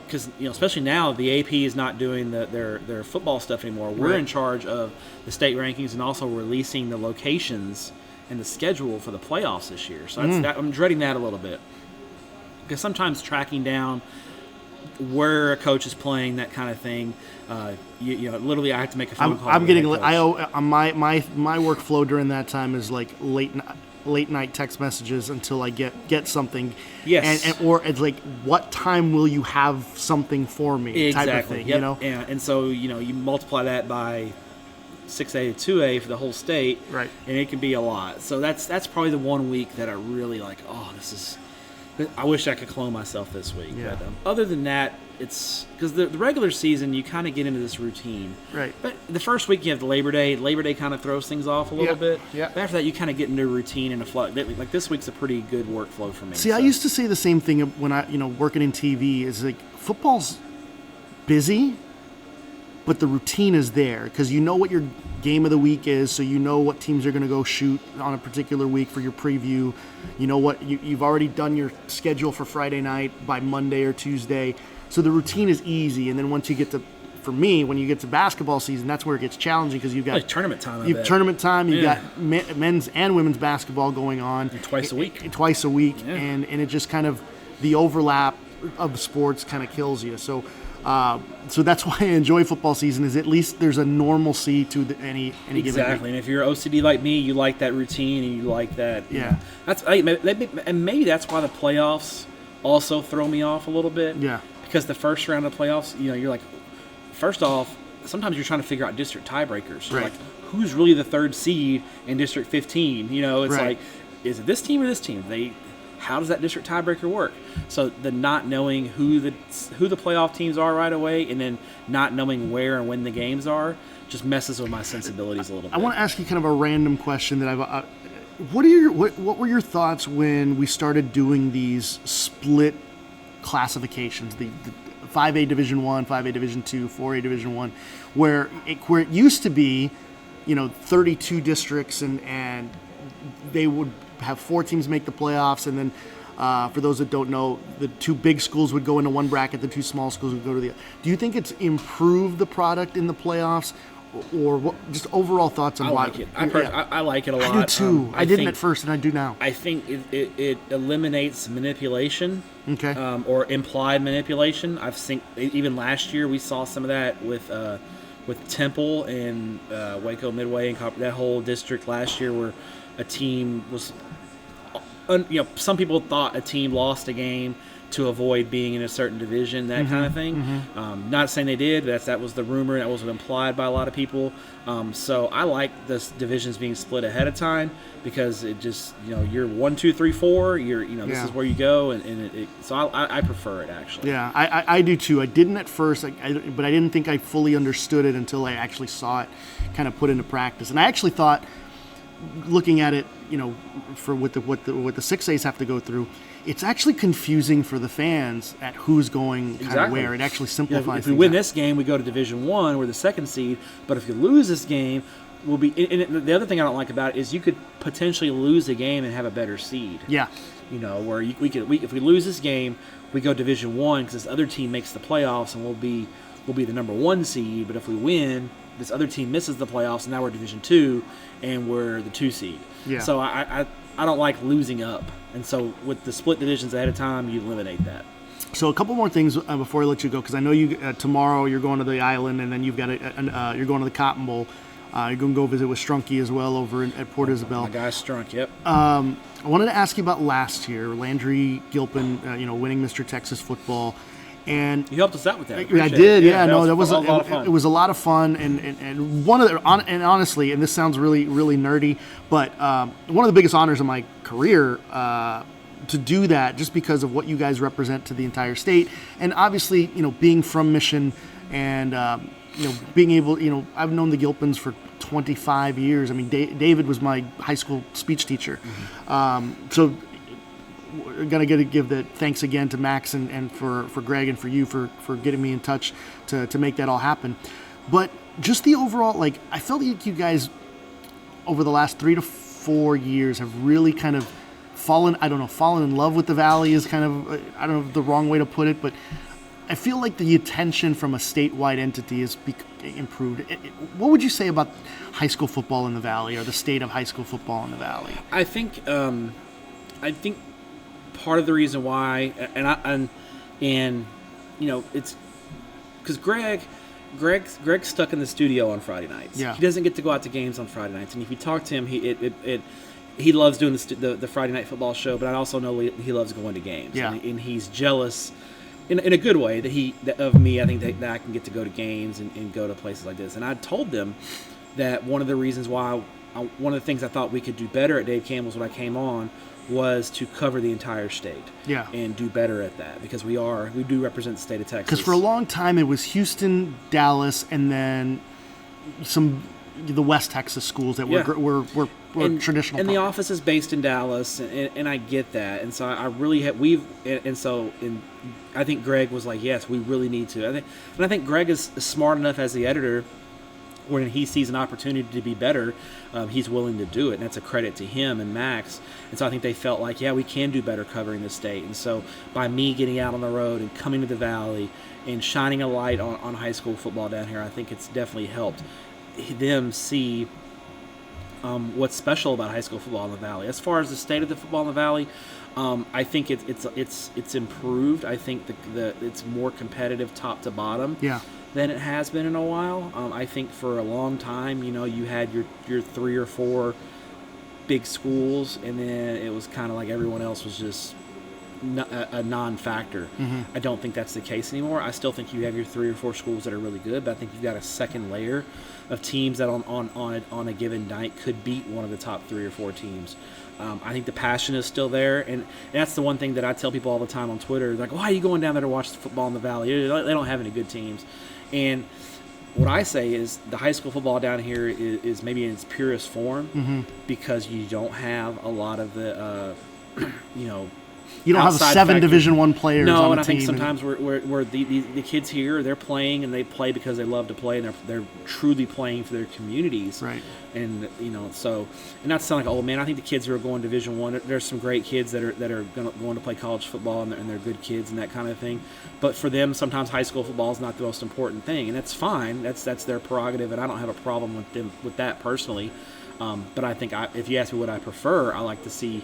because, especially now, the AP is not doing their football stuff anymore. We're in charge of the state rankings and also releasing the locations and the schedule for the playoffs this year. So I'm dreading that a little bit because sometimes tracking down where a coach is playing, that kind of thing, literally I have to make a phone call. I'm getting – my workflow during that time is like late night text messages until I get something. Yes. Or it's like, what time will you have something for me? Exactly. Type of thing, Yeah. And so, you multiply that by 6A to 2A for the whole state. Right. And it can be a lot. So that's probably the 1 week that I really like, I wish I could clone myself this week. Yeah. But other than that, it's because the regular season, you kind of get into this routine. Right. But the first week you have the Labor Day. Labor Day kind of throws things off a little bit. Yeah. But after that, you kind of get into a routine and a flow. Like this week's a pretty good workflow for me. See, I used to say the same thing when I, working in TV is like football's busy, but the routine is there because you know what your game of the week is, so you know what teams are going to go shoot on a particular week for your preview. You know what you've already done your schedule for Friday night by Monday or Tuesday, so the routine is easy. And then once you get to, for me, when you get to basketball season, that's where it gets challenging because you've got like tournament time. You've got men's and women's basketball going on twice a week, and it just kind of the overlap of sports kind of kills you. So that's why I enjoy football season. Is at least there's a normalcy to any given week. Exactly, and if you're OCD like me, you like that routine and you like that. Yeah, maybe that's why the playoffs also throw me off a little bit. Yeah, because the first round of the playoffs, you're like, first off, sometimes you're trying to figure out district tiebreakers. You're like, who's really the third seed in District 15? It's like, is it this team or this team? How does that district tiebreaker work? So the not knowing who the playoff teams are right away, and then not knowing where and when the games are, just messes with my sensibilities a little bit. I want to ask you kind of a random question that what were your thoughts when we started doing these split classifications, the 5A Division 1, 5A Division 2, 4A Division 1, where it used to be, 32 districts and they would have 4 teams make the playoffs, and then for those that don't know, the 2 big schools would go into one bracket, the 2 small schools would go to the other. Do you think it's improved the product in the playoffs, or what, just overall thoughts on why? I like it. I like it a lot. I do too. I didn't at first, and I do now. I think it eliminates manipulation, or implied manipulation. I've seen even last year we saw some of that with Temple and Waco Midway and that whole district last year where a team was, some people thought a team lost a game to avoid being in a certain division, that kind of thing. Not saying they did, but that was the rumor. That was implied by a lot of people. So I like the divisions being split ahead of time because it just, you're 1, 2, 3, 4. This is where you go, and so I prefer it actually. Yeah, I do too. I didn't at first, but I didn't think I fully understood it until I actually saw it kind of put into practice. And I actually thought, looking at it, for what the 6As have to go through, it's actually confusing for the fans at who's going kind of where. It actually simplifies if we win this game, we go to Division 1, we're the second seed. But if you lose this game, we'll be. And the other thing I don't like about it is you could potentially lose a game and have a better seed. Yeah. Where if we lose this game, we go Division 1 because this other team makes the playoffs and we'll be the number 1 seed. But if we win, this other team misses the playoffs and now we're Division 2 and we're the 2 seed. Yeah. So I don't like losing up. And so with the split divisions ahead of time, you eliminate that. So a couple more things before I let you go, because I know you tomorrow you're going to the island, and then you've got you're going to the Cotton Bowl. You're going to go visit with Strunky as well over at Port Isabel. My guy Strunk, yep. I wanted to ask you about last year, Landry Gilpin, winning Mr. Texas football. And you helped us out with that. I did, yeah. No, that was a lot of fun. It was a lot of fun, and one of the and honestly, and this sounds really really nerdy, but one of the biggest honors of my career to do that, just because of what you guys represent to the entire state, and obviously, being from Mission and being able, I've known the Gilpins for 25 years. I mean, David was my high school speech teacher. So we're going to give the thanks again to Max and for Greg and for you for getting me in touch to make that all happen. But just the overall, I felt like you guys over the last 3 to 4 years have really kind of fallen in love with the Valley is kind of, I don't know the wrong way to put it, but I feel like the attention from a statewide entity has improved. What would you say about high school football in the Valley, or the state of high school football in the Valley? I think part of the reason why, it's because Greg's stuck in the studio on Friday nights. Yeah. He doesn't get to go out to games on Friday nights, and if you talk to him, he loves doing the Friday night football show, but I also know he loves going to games. Yeah. And he's jealous in a good way of me. I think that I can get to go to games and go to places like this. And I told them that one of the reasons why one of the things I thought we could do better at Dave Campbell's when I came on was to cover the entire state. Yeah. And do better at that, because we do represent the state of Texas. Because for a long time it was Houston, Dallas, and then the West Texas schools that were traditional. And the office is based in Dallas, and I get that. And so I really I think Greg was like, yes, we really need to. I think Greg is smart enough as the editor, when he sees an opportunity to be better, he's willing to do it, and that's a credit to him and Max. And so I think they felt like, yeah, we can do better covering the state. And so by me getting out on the road and coming to the Valley and shining a light on high school football down here, I think it's definitely helped them see what's special about high school football in the Valley. As far as the state of the football in the Valley, I think it's improved. I think it's more competitive top to bottom. Yeah. Than it has been in a while. I think for a long time, you had your 3 or 4 big schools, and then it was kind of like everyone else was just a non-factor. Mm-hmm. I don't think that's the case anymore. I still think you have your 3 or 4 schools that are really good, but I think you've got a second layer of teams that on a given night could beat one of the top 3 or 4 teams. I think the passion is still there, and that's the one thing that I tell people all the time on Twitter. Like, why are you going down there to watch the football in the Valley? They don't have any good teams. And what I say is the high school football down here is maybe in its purest form, mm-hmm. because you don't have a lot of the, you don't have 7 Division I players on the team. No, and I think sometimes where the kids here, they're playing, and they play because they love to play, and they're truly playing for their communities. Right. And so, and not to sound like an old man, I think the kids who are going Division I, there's some great kids that are going to play college football, and they're good kids and that kind of thing. But for them, sometimes high school football is not the most important thing, and that's fine. That's their prerogative, and I don't have a problem with that personally. But I think if you ask me what I prefer, I like to see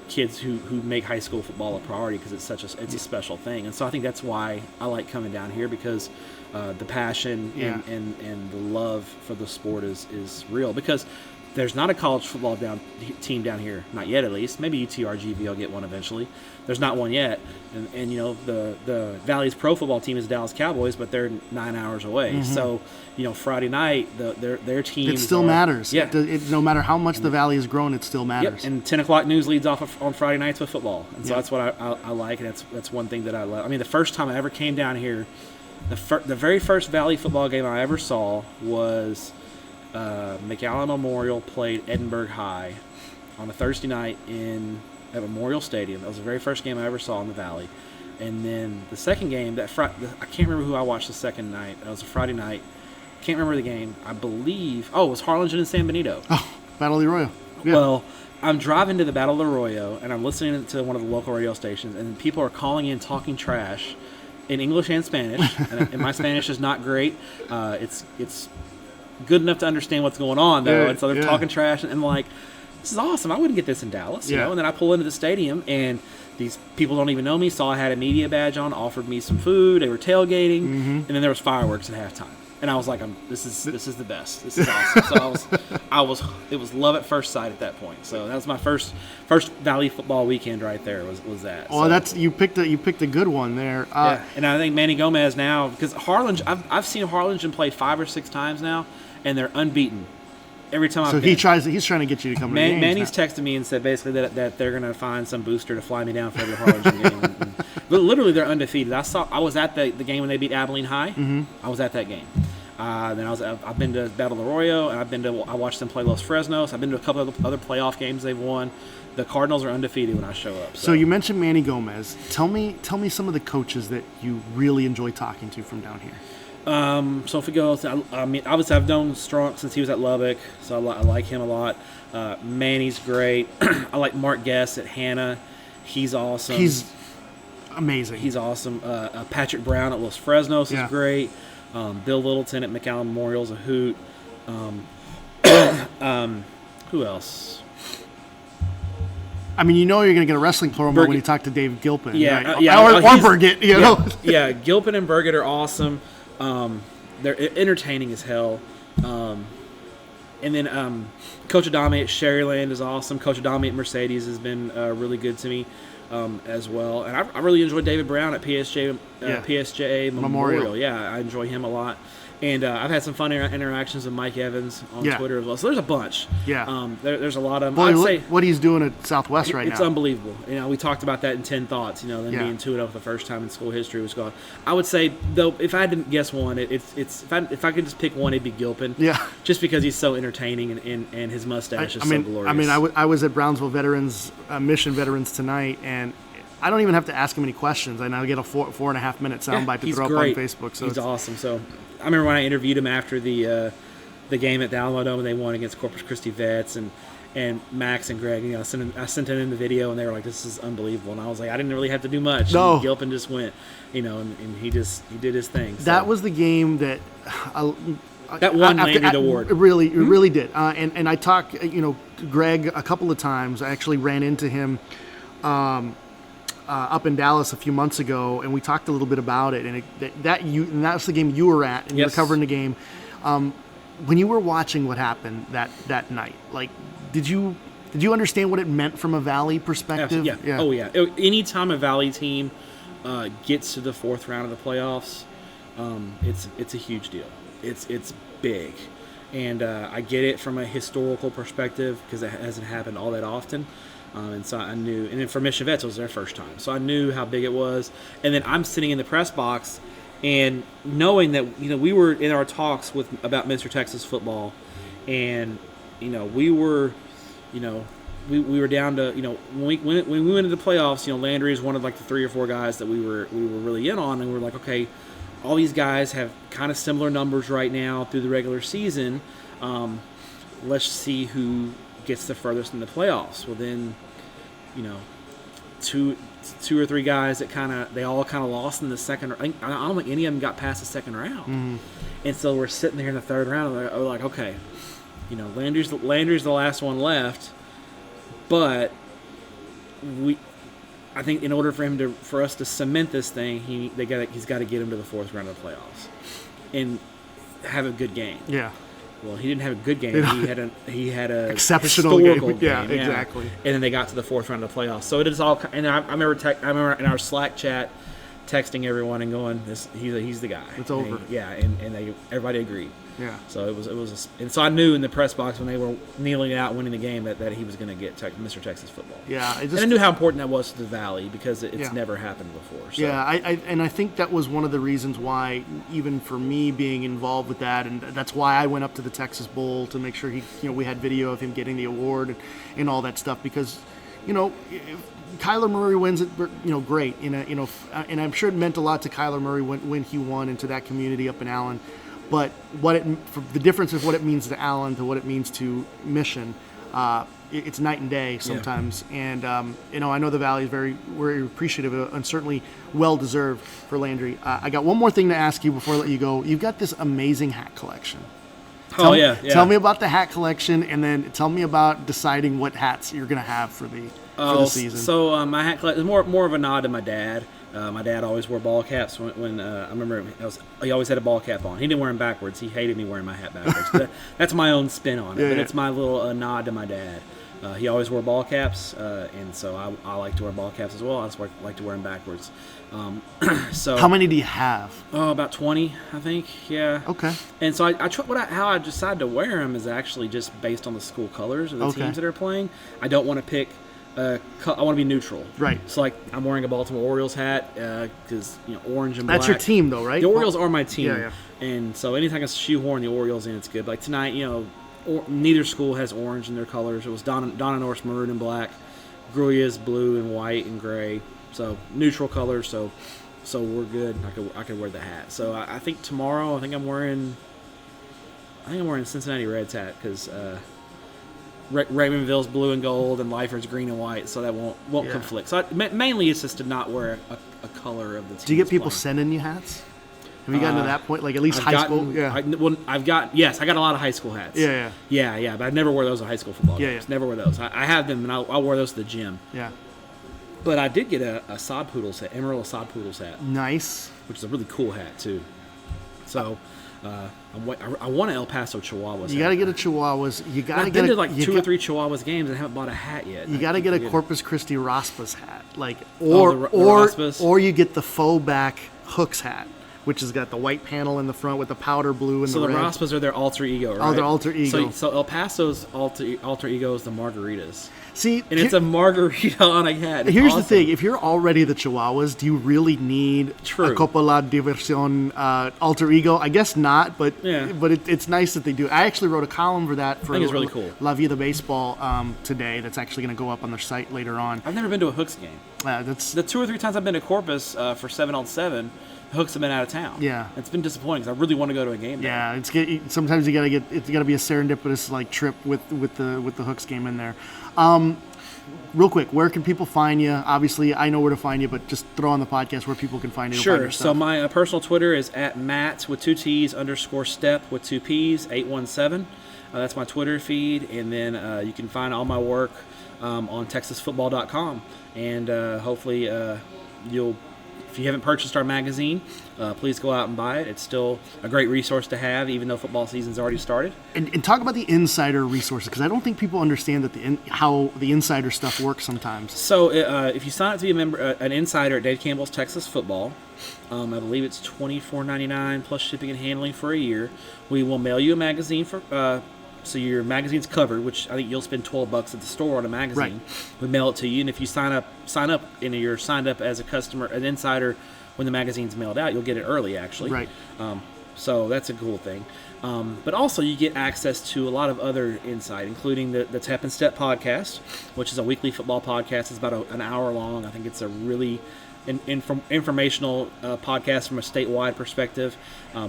kids who make high school football a priority, because it's a special thing. And so I think that's why I like coming down here, because the passion and the love for the sport is real. Because there's not a college football team down here, not yet at least. Maybe UTRGV will get one eventually. There's not one yet. And the Valley's pro football team is Dallas Cowboys, but they're 9 hours away. Mm-hmm. So Friday night their team still matters. Yeah. No matter how much the Valley has grown, it still matters. Yep. And 10 o'clock news leads off on Friday nights with football, and so that's what I like, and that's one thing that I love. I mean, the first time I ever came down here, the very first Valley football game I ever saw was McAllen Memorial played Edinburgh High on a Thursday night at Memorial Stadium. That was the very first game I ever saw in the Valley. And then the second game, I can't remember who I watched the second night. That was a Friday night. Can't remember the game. I believe, it was Harlingen and San Benito. Oh, Battle of the Arroyo. Yeah. Well, I'm driving to the Battle of the Arroyo, and I'm listening to one of the local radio stations, and people are calling in talking trash in English and Spanish. and my Spanish is not great. It's good enough to understand what's going on, though. And so they're talking trash, and I'm like, this is awesome. I wouldn't get this in Dallas, you know. And then I pull into the stadium, and these people don't even know me, saw I had a media badge on, offered me some food. They were tailgating, and then there was fireworks at halftime. And I was like, this is the best. This is awesome. So it was love at first sight at that point. So that was my first Valley football weekend right there. Was that? Oh, so, you picked a good one there. And I think Manny Gomez now, because Harlingen, I've seen Harlingen play 5 or 6 times now, and they're unbeaten every time. So he's trying to get you to come to games. Manny's texted me and said basically that they're going to find some booster to fly me down for every Harlingen game. But literally, they're undefeated. I was at the game when they beat Abilene High. Mm-hmm. I was at that game. Then I've been to Battle Arroyo, and I watched them play Los Fresnos. I've been to a couple of other playoff games they've won. The Cardinals are undefeated when I show up. So you mentioned Manny Gomez. Tell me some of the coaches that you really enjoy talking to from down here. So if we go, I mean, obviously I've known Strunk since he was at Lubbock, so I like him a lot. Manny's great. I like Mark Guest at Hannah. He's awesome. He's amazing. He's awesome. Patrick Brown at Los Fresnos is great. Bill Littleton at McAllen Memorial's a hoot. Who else? I mean, you're going to get a wrestling promo when you talk to Dave Gilpin. Yeah, right? Or Burgett, you know. Yeah, Gilpin and Burgett are awesome. They're entertaining as hell. And then Coach Adame at Sherryland is awesome. Coach Adame at Mercedes has been really good to me as well. And I really enjoy David Brown at PSJA Memorial. Yeah, I enjoy him a lot. And I've had some fun interactions with Mike Evans on Twitter as well. So there's a bunch. Yeah. There's a lot of them. Boy, I'd say what he's doing at Southwest right now. It's unbelievable. You know, we talked about that in 10 Thoughts, them being 2-0 for the first time in school history was gone. I would say, though, if I had to guess one, if I could just pick one, it'd be Gilpin. Yeah. Just because he's so entertaining and his mustache is so glorious. I mean, I was at Brownsville Veterans, Mission Veterans tonight, and I don't even have to ask him any questions. And I get a 4.5 minute soundbite to throw up on Facebook. So he's awesome. So I remember when I interviewed him after the game at the Alamo Dome and they won against Corpus Christi Vets and Max and Greg. I sent them in the video and they were like, "This is unbelievable." And I was like, I didn't really have to do much. No, and Gilpin just went, and he did his thing. So. That was the game that. That won Landry the award. It really did. And I talked, to Greg a couple of times. I actually ran into him up in Dallas a few months ago, and we talked a little bit about it. And that's the game you were at, and you were covering the game. When you were watching what happened that night, like, did you understand what it meant from a Valley perspective? Yeah. Oh yeah. Anytime a Valley team gets to the fourth round of the playoffs, it's a huge deal. It's big, and I get it from a historical perspective because it hasn't happened all that often. And so I knew, and then for Mission Vets, it was their first time. So I knew how big it was. And then I'm sitting in the press box and knowing that, we were in our talks about Mr. Texas football. And, we were down to, when we went into the playoffs, Landry is one of like the 3 or 4 guys that we were really in on. And we were like, okay, all these guys have kind of similar numbers right now through the regular season. Let's see who gets the furthest in the playoffs. Well, then, two or 3 guys that they all lost in the second. I don't think any of them got past the second round. Mm-hmm. And so we're sitting there in the third round, and we're like, okay, Landry's the last one left, but I think in order for us to cement this thing, he's got to get him to the fourth round of the playoffs and have a good game. Yeah. Well, he didn't have a good game. He had a exceptional historical game. Yeah, exactly. And then they got to the fourth round of the playoffs. So it is all. And I remember in our Slack chat, texting everyone and going, "He's the guy. It's over." And everybody agreed. Yeah. So it was, and so I knew in the press box when they were kneeling out, winning the game, that he was going to get Mr. Texas football. Yeah. And I knew how important that was to the Valley because it's never happened before. So. Yeah. I think that was one of the reasons why, even for me being involved with that, and that's why I went up to the Texas Bowl to make sure we had video of him getting the award and all that stuff because, Kyler Murray wins it, great. And I'm sure it meant a lot to Kyler Murray when he won and to that community up in Allen. But the difference of what it means to Allen to what it means to Mission, it's night and day sometimes. Yeah. And I know the Valley is very appreciative of it, and certainly well deserved for Landry. I got one more thing to ask you before I let you go. You've got this amazing hat collection. Tell me about the hat collection, and then tell me about deciding what hats you're going to have for the season. So my hat collection is more of a nod to my dad. My dad always wore ball caps when I remember he always had a ball cap on. He didn't wear them backwards. He hated me wearing my hat backwards. That's my own spin on it. But it's my little nod to my dad. He always wore ball caps, and so I like to wear ball caps as well. I just like to wear them backwards. So how many do you have? Oh, about 20, I think. Yeah. Okay. And so how I decide to wear them is actually just based on the school colors of the teams that are playing. I don't want to pick I want to be neutral. Right. So, like, I'm wearing a Baltimore Orioles hat because, orange and black. That's your team, though, right? The Orioles are my team. Yeah. And so anytime I can shoehorn the Orioles in, it's good. Like tonight, neither school has orange in their colors. It was Donna North's maroon and black. Gruya's blue and white and gray. So neutral colors. So we're good. I could wear the hat. So I think tomorrow, I'm wearing Cincinnati Reds hat because Raymondville's blue and gold and Leifer's green and white, so that won't conflict. So mainly it's just to not wear a color of the team. Do you get people sending you hats? Have you gotten to that point? Like at least high school? Yeah. I got a lot of high school hats. Yeah. But I never wore those at high school football games. Never wear those. I have them, and I wore those to the gym. Yeah. But I did get a Sod Poodles hat, Amarillo Sod Poodles hat. Nice. Which is a really cool hat, too. So I want an El Paso Chihuahuas. You got to get a Chihuahuas. I've been to like 2 or 3 Chihuahuas games and haven't bought a hat yet. You got to get a Corpus Christi Raspas hat, Raspas. Or you get the faux back Hooks hat, which has got the white panel in the front with the powder blue and the red. So the Raspas are their alter ego, right? Oh, their alter ego. So El Paso's alter ego is the Margaritas. See, and it's a margarita on a hat. It's here's awesome. the thing: if you're already the Chihuahuas, do you really need a Coppola Diversión alter ego? I guess not, but it's nice that they do. I actually wrote a column for that for I think it's really cool. La Vida Baseball today. That's actually going to go up on their site later on. I've never been to a Hooks game. That's the 2 or 3 times I've been to Corpus for 7-on-7. The Hooks have been out of town. Yeah, it's been disappointing because I really want to go to a game. Yeah, sometimes it's got to be a serendipitous like trip with the Hooks game in there. Real quick, where can people find you? Obviously, I know where to find you, but just throw on the podcast where people can find you. Sure. So my personal Twitter is @Matt with 2 T's _Stepp with 2 P's 817. That's my Twitter feed, and then you can find all my work on TexasFootball.com, and hopefully if you haven't purchased our magazine, please go out and buy it. It's still a great resource to have, even though football season's already started. And talk about the insider resources, because I don't think people understand that how the insider stuff works sometimes. So if you sign up to be a member, an insider at Dave Campbell's Texas Football, I believe it's $24.99 plus shipping and handling for a year. We will mail you a magazine so your magazine's covered, which I think you'll spend $12 at the store on a magazine. Right. We mail it to you, and if you sign up, and you're signed up as a customer, an insider, when the magazine's mailed out, you'll get it early, actually. Right. So that's a cool thing. But also you get access to a lot of other insight, including the Stepp and Stepp podcast, which is a weekly football podcast. It's about an hour long. I think it's a really informational podcast from a statewide perspective.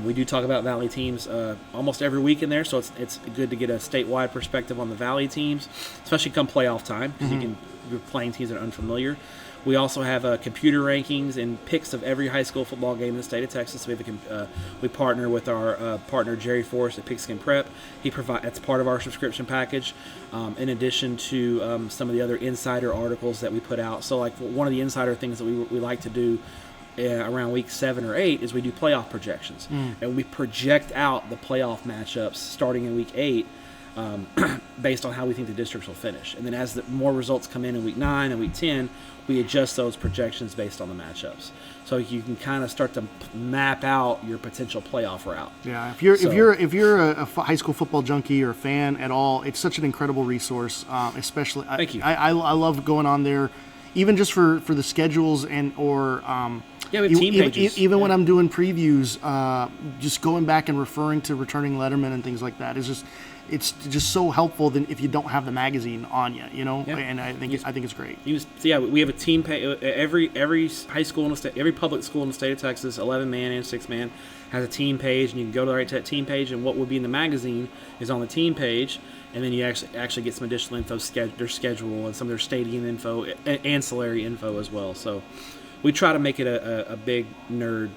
We do talk about Valley teams almost every week in there, so it's good to get a statewide perspective on the Valley teams, especially come playoff time, because you're playing teams that are unfamiliar. We also have computer rankings and picks of every high school football game in the state of Texas. We partner with our partner Jerry Forrest at Pigskin Prep. That's part of our subscription package, in addition to some of the other insider articles that we put out. So, like one of the insider things that we like to do around week 7 or 8 is we do playoff projections, and we project out the playoff matchups starting in week 8. Based on how we think the districts will finish. And then as more results come in week 9 and week 10, we adjust those projections based on the matchups. So you can kind of start to map out your potential playoff route. Yeah, if you're a high school football junkie or a fan at all, it's such an incredible resource. Especially, thank you. I love going on there, even just for the schedules we have team pages. Even when I'm doing previews, just going back and referring to returning lettermen and things like that is it's just so helpful than if you don't have the magazine on you, And I think it's great. We have a team page. Every high school in the state, every public school in the state of Texas, 11-man and 6-man, has a team page, and you can go to that team page, and what would be in the magazine is on the team page, and then you actually get some additional info, their schedule, and some of their stadium info, ancillary info as well. So we try to make it a big nerd.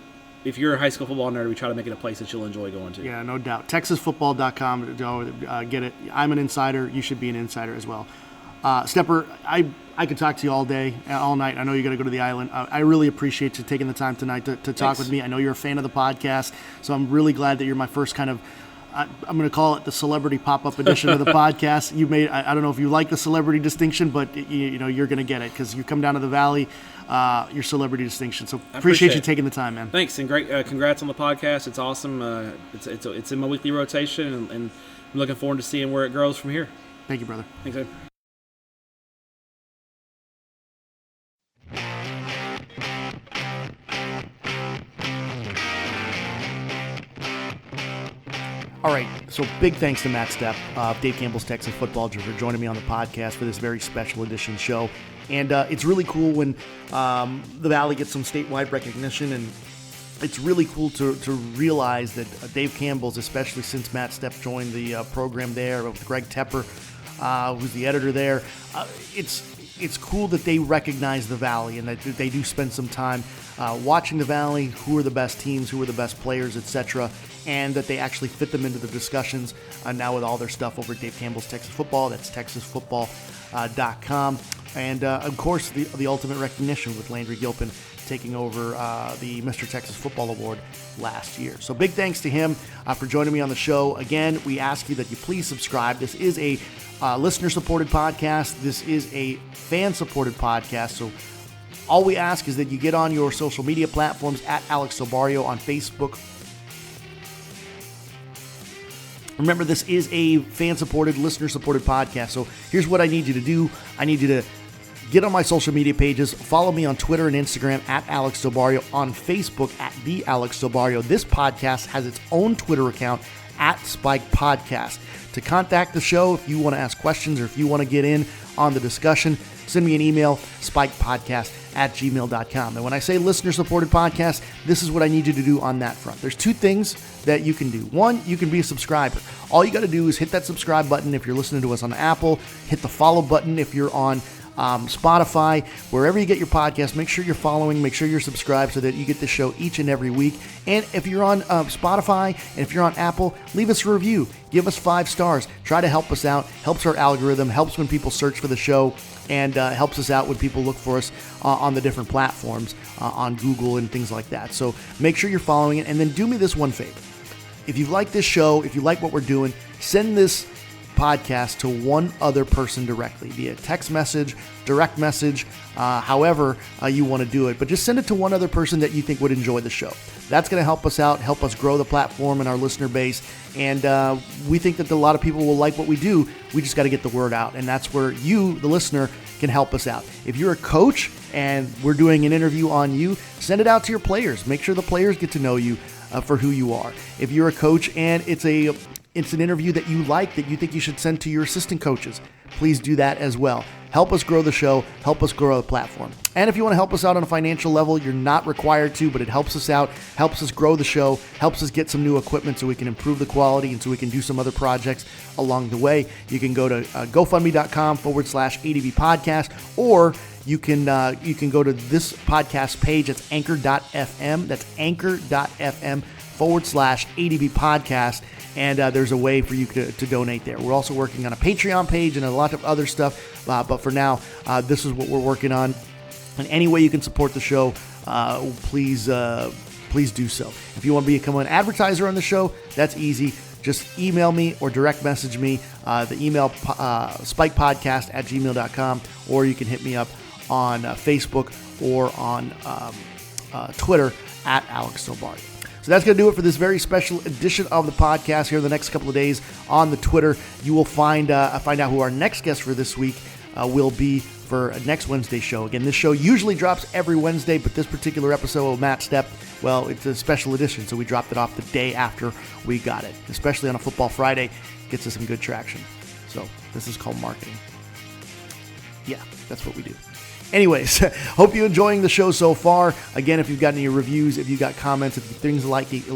If you're a high school football nerd, we try to make it a place that you'll enjoy going to. Yeah, no doubt. TexasFootball.com. Get it. I'm an insider. You should be an insider as well. Stepper, I could talk to you all day, all night. I know you got to go to the island. I really appreciate you taking the time tonight to talk with me. I know you're a fan of the podcast, so I'm really glad that you're my first kind of, I'm going to call it the celebrity pop-up edition of the podcast. You made, I don't know if you like the celebrity distinction, but you're going to get it because you come down to the Valley, your celebrity distinction. So appreciate you taking the time, man. Thanks, and great. Congrats on the podcast. It's awesome. It's in my weekly rotation, and I'm looking forward to seeing where it grows from here. Thank you, brother. Thanks, Ed. All right, so big thanks to Matt Stepp of Dave Campbell's Texas Football for joining me on the podcast for this very special edition show. And it's really cool when the Valley gets some statewide recognition, and it's really cool to realize that Dave Campbell's, especially since Matt Stepp joined the program there with Greg Tepper, who's the editor there, it's cool that they recognize the Valley and that they do spend some time watching the Valley, who are the best teams, who are the best players, etc., and that they actually fit them into the discussions now with all their stuff over at Dave Campbell's Texas Football. That's texasfootball.com. And, of course, the ultimate recognition with Landry Gilpin taking over the Mr. Texas Football Award last year. So big thanks to him for joining me on the show. Again, we ask you that you please subscribe. This is a listener-supported podcast. This is a fan-supported podcast. So all we ask is that you get on your social media platforms at Alex Sobario on Facebook. Remember, this is a fan-supported, listener-supported podcast. So here's what I need you to do. I need you to get on my social media pages. Follow me on Twitter and Instagram at Alex Sobario, on Facebook at The Alex Sobario. This podcast has its own Twitter account at Spike Podcast. To contact the show, if you want to ask questions or if you want to get in on the discussion, send me an email, spikepodcast@gmail.com. And when I say listener-supported podcast, this is what I need you to do on that front. There's two things that you can do. One, you can be a subscriber. All you got to do is hit that subscribe button if you're listening to us on Apple, hit the follow button if you're on Spotify, wherever you get your podcast. Make sure you're following, make sure you're subscribed so that you get the show each and every week. And if you're on Spotify and if you're on Apple, leave us a review. Give us 5 stars. Try to help us out. Helps our algorithm, helps when people search for the show, and helps us out when people look for us on the different platforms, on Google and things like that. So make sure you're following it. And then do me this one favor. If you like this show, if you like what we're doing, send this podcast to one other person directly via text message, direct message, however you want to do it. But just send it to one other person that you think would enjoy the show. That's going to help us out, help us grow the platform and our listener base. And we think that a lot of people will like what we do. We just got to get the word out. And that's where you, the listener, can help us out. If you're a coach and we're doing an interview on you, send it out to your players. Make sure the players get to know you for who you are. If you're a coach and it's an interview that you like, that you think you should send to your assistant coaches, please do that as well. Help us grow the show, help us grow the platform. And if you want to help us out on a financial level, you're not required to, but it helps us out, helps us grow the show, helps us get some new equipment so we can improve the quality and so we can do some other projects along the way. You can go to GoFundMe.com/ADV podcast, or you can go to this podcast page. It's anchor.fm. That's anchor.fm/ADV podcast. And there's a way for you to donate there. We're also working on a Patreon page and a lot of other stuff. But for now, this is what we're working on. And any way you can support the show, please do so. If you want to become an advertiser on the show, that's easy. Just email me or direct message me. The email, spikepodcast@gmail.com. Or you can hit me up on Facebook or on Twitter at Alex Sobario. So that's going to do it for this very special edition of the podcast. Here in the next couple of days on the Twitter, you will find out who our next guest for this week will be for next Wednesday's show. Again, this show usually drops every Wednesday, but this particular episode of Matt Stepp, well, it's a special edition, so we dropped it off the day after we got it. Especially on a Football Friday, gets us some good traction. So this is called marketing. Yeah, that's what we do. Anyways, hope you're enjoying the show so far. Again, if you've got any reviews, if you've got comments, if things things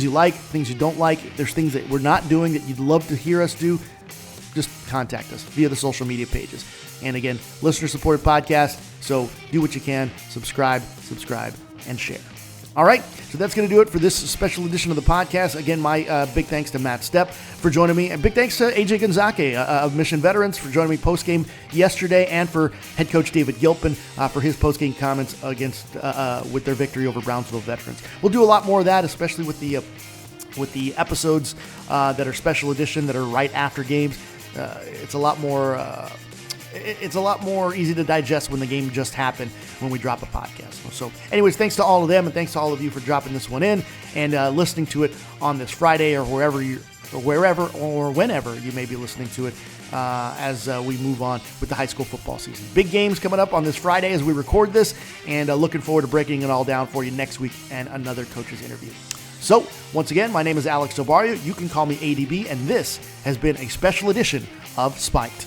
you like, things you don't like, if there's things that we're not doing that you'd love to hear us do, just contact us via the social media pages. And again, listener-supported podcast, so do what you can, subscribe, and share. All right, so that's going to do it for this special edition of the podcast. Again, my big thanks to Matt Stepp for joining me, and big thanks to AJ Gonzaque of Mission Veterans for joining me post-game yesterday, and for head coach David Gilpin for his post-game comments with their victory over Brownsville Veterans. We'll do a lot more of that, especially with the episodes that are special edition, that are right after games. It's a lot more easy to digest when the game just happened when we drop a podcast. So anyways, thanks to all of them, and thanks to all of you for dropping this one in and listening to it on this Friday, or wherever or whenever you may be listening to it as we move on with the high school football season. Big games coming up on this Friday as we record this, and looking forward to breaking it all down for you next week and another coach's interview. So, once again, my name is Alex Obario. You can call me ADB, and this has been a special edition of Spiked.